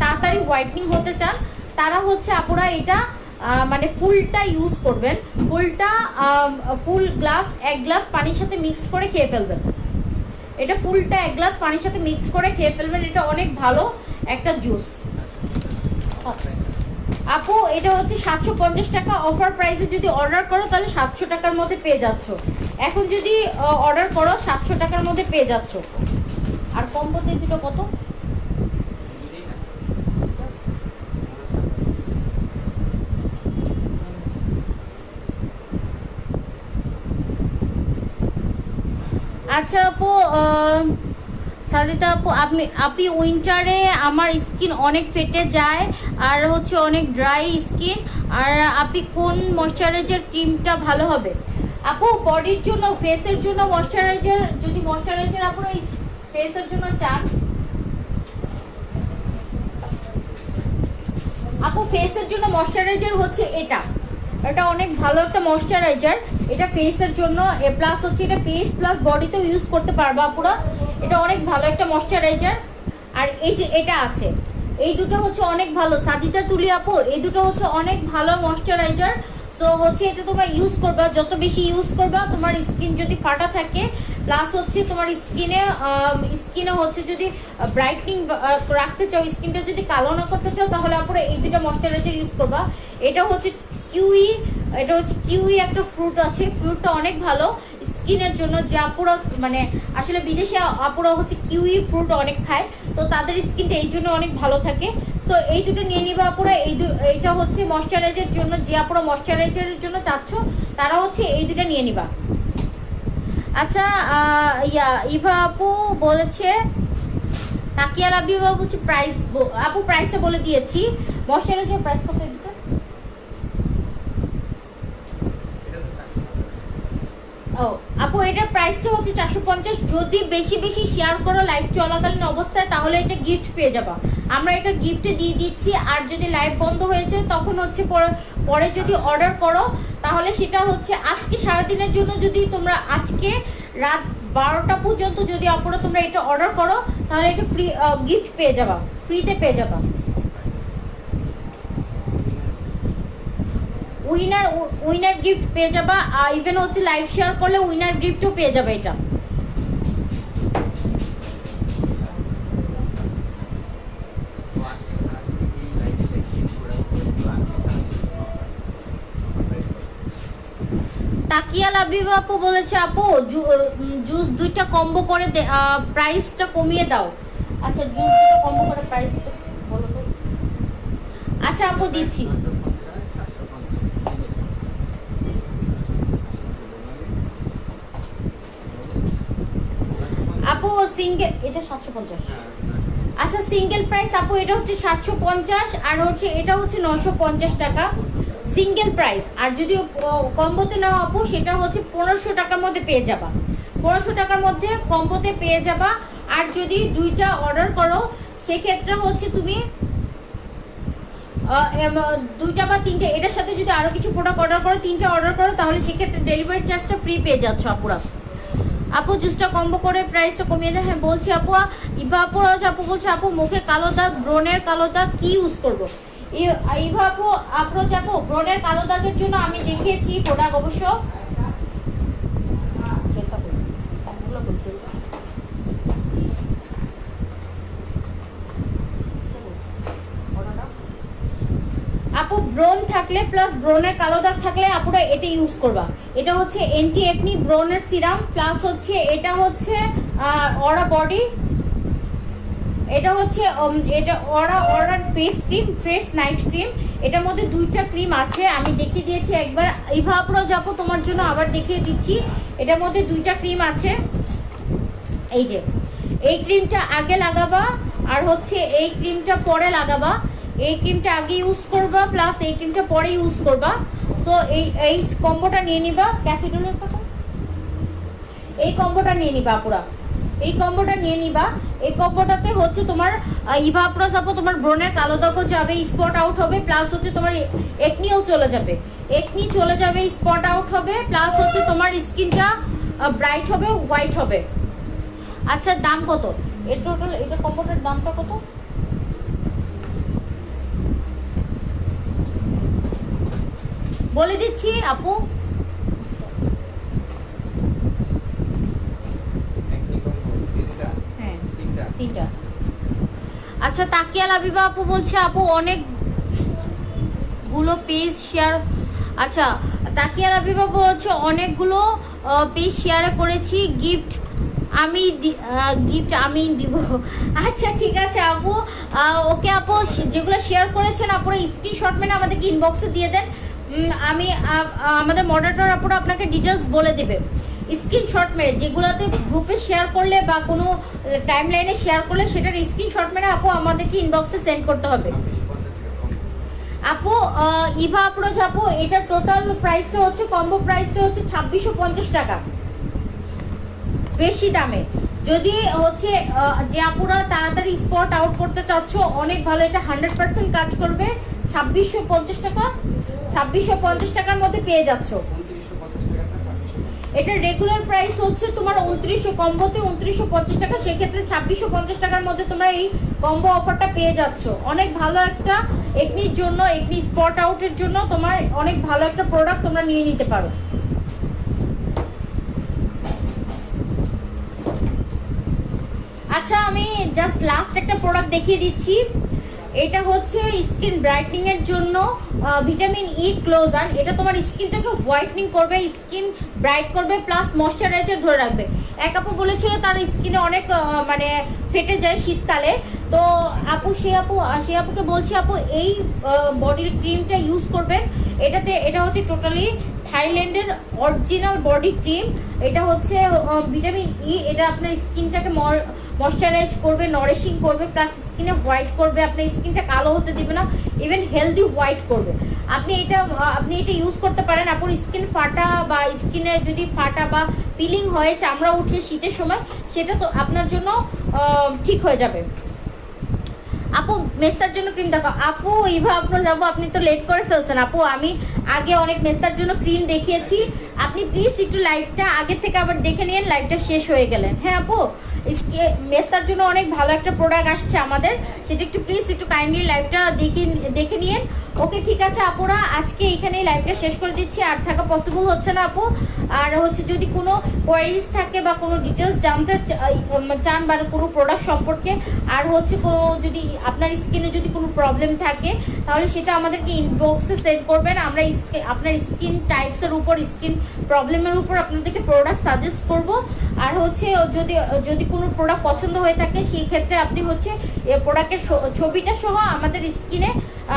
তাড়াতাড়ি হোয়াইটনিং হতে চান, তারা হচ্ছে আপুরা এটা মানে ফুলটা ইউজ করবেন। ফুল গ্লাস 1 গ্লাস পানির সাথে মিক্স করে খেয়ে ফেলবেন। এটা ফুলটা 1 গ্লাস পানির সাথে মিক্স করে খেয়ে ফেলবেন। এটা অনেক ভালো একটা জুস আপু। এটা হচ্ছে 750 টাকা। অফার প্রাইসে যদি অর্ডার করো তাহলে 700 টাকার মধ্যে পেয়ে যাচ্ছ। এখন যদি অর্ডার করো 700 টাকার মধ্যে পেয়ে যাচ্ছ। আর কম্বোতে দুটো কত? আচ্ছা আপু, সাদিতা আপু, আপনি উইন্টারে আমার স্কিন অনেক ফেটে যায় আর হচ্ছে অনেক ড্রাই স্কিন, আর আপনি কোন ময়শ্চারাইজার ক্রিমটা ভালো হবে? আপু বডির জন্য, ফেসের জন্য ময়শ্চারাইজার, যদি ময়শ্চারাইজার আপনারা ফেসের জন্য চান, আপু ফেসের জন্য ময়শ্চারাইজার হচ্ছে এটা অনেক ভালো একটা ময়শ্চারাইজার। এটা ফেসের জন্য প্লাস হচ্ছে এটা ফেস প্লাস বডিতেও ইউজ করতে পারবা আপুরা। এটা অনেক ভালো একটা ময়শ্চারাইজার। আর এই যে এটা আছে, এই দুটো হচ্ছে অনেক ভালো। সাজিদা তুলি আপু, এই দুটো হচ্ছে অনেক ভালো ময়শ্চারাইজার। তো হচ্ছে এটা তোমার ইউজ করবা, যত বেশি ইউজ করবা, তোমার স্কিন যদি ফাটা থাকে, প্লাস হচ্ছে তোমার স্কিনে হচ্ছে যদি ব্রাইটনিং রাখতে চাও, স্কিনটা যদি কালো না করতে চাও, তাহলে আপনারা এই দুটো ময়শ্চারাইজার ইউজ করবা। এটা হচ্ছে কিউই একটা ফ্রুট আছে, ফ্রুটটা অনেক ভালো স্কিনের জন্য। যে আপুরা মানে আসলে বিদেশে আপুরা হচ্ছে কিউই ফ্রুট অনেক খায়, তো তাদের স্কিনটা এই জন্য অনেক ভালো থাকে। তো এই দুটো নিয়ে নিবা আপুরা। এইটা হচ্ছে ময়শ্চারাইজারের জন্য, যে আপুরা ময়শ্চারাইজারের জন্য চাচ্ছ, তারা হচ্ছে এই দুটো নিয়ে নিবা। আচ্ছা ইভা আপু বলেছে, তাকিয়া লাভ ইউ বাবু হচ্ছে প্রাইস, আপু প্রাইসটা বলে দিয়েছি। ময়শ্চারাইজার প্রাইস কত? আপু এটার প্রাইসটা হচ্ছে 450। যদি বেশি শেয়ার করো লাইভ চলাকালীন অবস্থায়, তাহলে এটা গিফট পেয়ে যাবা। আমরা এটা গিফটে দিয়ে দিচ্ছি। আর যদি লাইভ বন্ধ হয়ে যায়, তখন হচ্ছে পরে যদি অর্ডার করো, তাহলে সেটা হচ্ছে আজকে সারাদিনের জন্য। যদি তোমরা আজকে রাত 12টা পর্যন্ত যদি আপুরা তোমরা এটা অর্ডার করো, তাহলে এটা ফ্রি গিফট পেয়ে যাবা, ফ্রিতে পেয়ে যাবা। উইনার গিফট পেয়ে যাবা। ইভেন হচ্ছে লাইভ শেয়ার করলে উইনার গিফটও পেয়ে যাবে। এটা তাকিয়া লাবিব আপু বলেছে, আপু জুস 2টা কম্বো করে প্রাইসটা কমিয়ে দাও। আচ্ছা জুস 2টা কম্বো করে প্রাইসটা বলো তো। আচ্ছা আপু দিচ্ছি। আপু সিঙ্গেল এটা 750। আচ্ছা সিঙ্গেল প্রাইস আপু এটা হচ্ছে 750, আর হচ্ছে এটা হচ্ছে 950 টাকা সিঙ্গেল প্রাইস। আর যদি কম্বোতে নাও আপু, সেটা হচ্ছে 1500 টাকার মধ্যে পেয়ে যাবা। 1500 টাকার মধ্যে কম্বোতে পেয়ে যাবা। আর যদি 2টা অর্ডার করো, সেক্ষেত্রে হচ্ছে তুমি দুইটা বা তিনটে, এটার সাথে যদি আরো কিছু প্রোডাক্ট অর্ডার করো, 3টা অর্ডার করো, তাহলে সেক্ষেত্রে ডেলিভারি চার্জটা ফ্রি পেয়ে যাচ্ছ আপুরা। আপু জুসটা কম্বো করে প্রাইসটা কমিয়ে দেয়। হ্যাঁ বলছি আপু। ইভা আপু বলছে আপু মুখে কালো দাগ, ব্রণের কালো দাগ কি ইউজ করবো? ইভা আপু আফরোজ আপু, ব্রণের কালো দাগের জন্য আমি দেখিয়েছি প্রোডাক্ট অবশ্য। আপু ব্রণ থাকলে প্লাস ব্রণের কালো দাগ থাকলে আপুরা এটা ইউজ করবা। এটা হচ্ছে এন্টি একনি ব্রণের সিরাম, প্লাস হচ্ছে এটা হচ্ছে অরা বডি, এটা হচ্ছে এটা aura face cream, fresh night cream. এটার মধ্যে 2টা ক্রিম আছে, আমি দেখিয়ে দিয়েছি একবার। ইভা আপুরা যাবো তোমার জন্য আবার দেখিয়ে দিচ্ছি। এটার মধ্যে 2টা ক্রিম আছে। এই যে এই ক্রিমটা আগে লাগাবা, আর হচ্ছে এই ক্রিমটা পরে লাগাবা। এই ক্রিমটা আগে ইউজ করবা, প্লাস এই ক্রিমটা পরে ইউজ করবা। সো এই কম্বোটা নিয়ে নিবা। ক্যাথিডলের কথা, এই কম্বোটা নিয়ে নিবা পুরা, এই কম্বোটা নিয়ে নিবা। এই কম্বোটাতে হচ্ছে তোমার ইভা প্লাস আপু তোমার ব্রণের কালো দাগও যাবে, স্পট আউট হবে, প্লাস হচ্ছে তোমার একনিও চলে যাবে, একনি চলে যাবে, স্পট আউট হবে, প্লাস হচ্ছে তোমার স্কিনটা ব্রাইট হবে, হোয়াইট হবে। আচ্ছা দাম কত এর টোটাল? এটা কম্বোটার দামটা কত বলে দিচ্ছি আপু। হ্যাঁ 3টা। আচ্ছা তাকিয়া লাবিবা আপু বলছে আপু অনেকগুলো পেজ শেয়ার। আচ্ছা তাকিয়া লাবিবা বলছে অনেকগুলো পেজ শেয়ার করেছি, গিফট আমি দিব। আচ্ছা ঠিক আছে আপু, ওকে আপু যেগুলো শেয়ার করেছেন আপুরা স্ক্রিনশট মেনে আমাদেরকে ইনবক্সে দিয়ে দেন। আমি আমাদের মডারেটর আপুরা আপনাকে ডিটেলস বলে দেবে। স্ক্রিনশট মেরে যেগুলোতে গ্রুপে শেয়ার করলে বা কোনো টাইম লাইনে শেয়ার করলে সেটার স্ক্রিনশট মেরে আপু আমাদেরকে ইনবক্সে সেন্ড করতে হবে। আপু ইভা আপ্রোচ আপু, এটা টোটাল প্রাইসটা হচ্ছে, কম্বো প্রাইসটা হচ্ছে 2650 টাকা, বেশি দামে। যদি হচ্ছে যে আপুরা তাড়াতাড়ি স্পট আউট করতে চাচ্ছ, অনেক ভালো, এটা 100% কাজ করবে। 2650 টাকা, 2650 টাকার মধ্যে পেয়ে যাচ্ছ। এটা রেগুলার প্রাইস হচ্ছে তোমার 2900, কম্বোতে 2950 টাকা, সেক্ষেত্রে 2650 টাকার মধ্যে তোমরা এই কম্বো অফারটা পেয়ে যাচ্ছ। অনেক ভালো একটা একনির জন্য, একনি স্পট আউটের জন্য তোমার অনেক ভালো একটা প্রোডাক্ট তোমরা নিয়ে নিতে পারো। আচ্ছা আমি জাস্ট লাস্ট একটা প্রোডাক্ট দেখিয়ে দিচ্ছি। এটা হচ্ছে স্কিন ব্রাইটনিং এর জন্য ভিটামিন ই ক্লোজার। এটা তোমার স্কিনটাকে হোয়াইটনিং করবে, স্কিন ব্রাইট করবে, প্লাস ময়শ্চারাইজার ধরে রাখবে। এক আপু বলেছিল তার স্কিনে অনেক মানে ফেটে যায় শীতকালে, তো আপু সেই আপুকে বলছি আপু এই বডির ক্রিমটা ইউজ করবেন। এটা হচ্ছে টোটালি থাইল্যান্ডের অরিজিনাল বডি ক্রিম। এটা হচ্ছে ভিটামিন ই, এটা আপনার স্কিনটাকে ময়শ্চারাইজ করবে, নরিশিং করবে, প্লাস স্কিনে হোয়াইট করবে, আপনার স্কিনটা কালো হতে দিবে না, ইভেন হেলদি হোয়াইট করবে। আপনি এটা ইউজ করতে পারেন। আপনার স্কিন ফাটা বা স্কিনে যদি ফাটা বা পিলিং হয়, চামড়া উঠে শীতের সময়, সেটা তো আপনার জন্য ঠিক হয়ে যাবে। আপু মেস্তার জন্য ক্রিম দেখো। আপু ইভা আপু যাবো, আপনি তো লেট করে ফেলছেন আপু। আমি আগে অনেক মেস্তার জন্য ক্রিম দেখিয়েছি, আপনি প্লিজ একটু লাইভটা আগে থেকে আবার দেখে নিন, লাইভটা শেষ হয়ে গেলেন। হ্যাঁ আপু মেস্তার জন্য অনেক ভালো একটা প্রোডাক্ট আসছে আমাদের, সেটা একটু প্লিজ একটু কাইন্ডলি লাইভটা দেখে নিন। ওকে ঠিক আছে আপুরা, আজকে এখানেই লাইভটা শেষ করে দিচ্ছি, আর থাকা পসিবল হচ্ছে না আপু। আর হচ্ছে যদি কোনো কোয়ারিজ থাকে বা কোনো ডিটেলস জানতে চান বা কোনো প্রোডাক্ট সম্পর্কে, আর হচ্ছে কোনো যদি আপনার স্কিনে যদি কোনো প্রবলেম থাকে, তাহলে সেটা আমাদেরকে ইনবক্সে সেন্ড করবেন। আমরা আপনার স্কিন টাইপসের উপর, স্কিন প্রবলেমের উপর আপনাদেরকে প্রোডাক্ট সাজেস্ট করব। আর হচ্ছে যদি কোনো প্রোডাক্ট পছন্দ হয়ে থাকে, সেই ক্ষেত্রে আপনি হচ্ছে প্রোডাক্টের ছবিটা সহ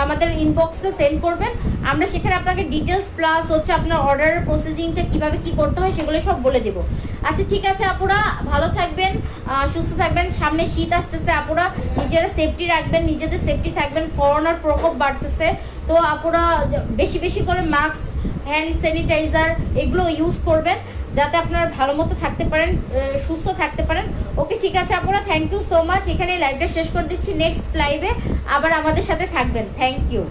আমাদের ইনবক্সে সেন্ড করবেন। আমরা সেখানে আপনাকে ডিটেলস প্লাস হচ্ছে আপনার অর্ডারের প্রসেসিংটা কিভাবে কি করতে হয় সেগুলো সব বলে দেব। আচ্ছা ঠিক আছে আপুরা, ভালো থাকবেন, সুস্থ থাকবেন। সামনে শীত আসতেছে আপুরা, নিজেরা সেফটি রাখবেন, নিজেদের সেফটি থাকবেন, করোনার প্রকোপ বাড়তেছে, তো তো আপুরা বেশি বেশি করে মাস্ক, হ্যান্ড স্যানিটাইজার এগুলো ইউজ করবেন, যাতে আপনারা ভালো মতো থাকতে পারেন, সুস্থ থাকতে পারেন। ওকে, ঠিক আছে আপুরা, থ্যাংক ইউ সো মাচ। এখানে লাইভটা শেষ করে দিচ্ছি, নেক্সট লাইভে আবার আমাদের সাথে থাকবেন। Thank you.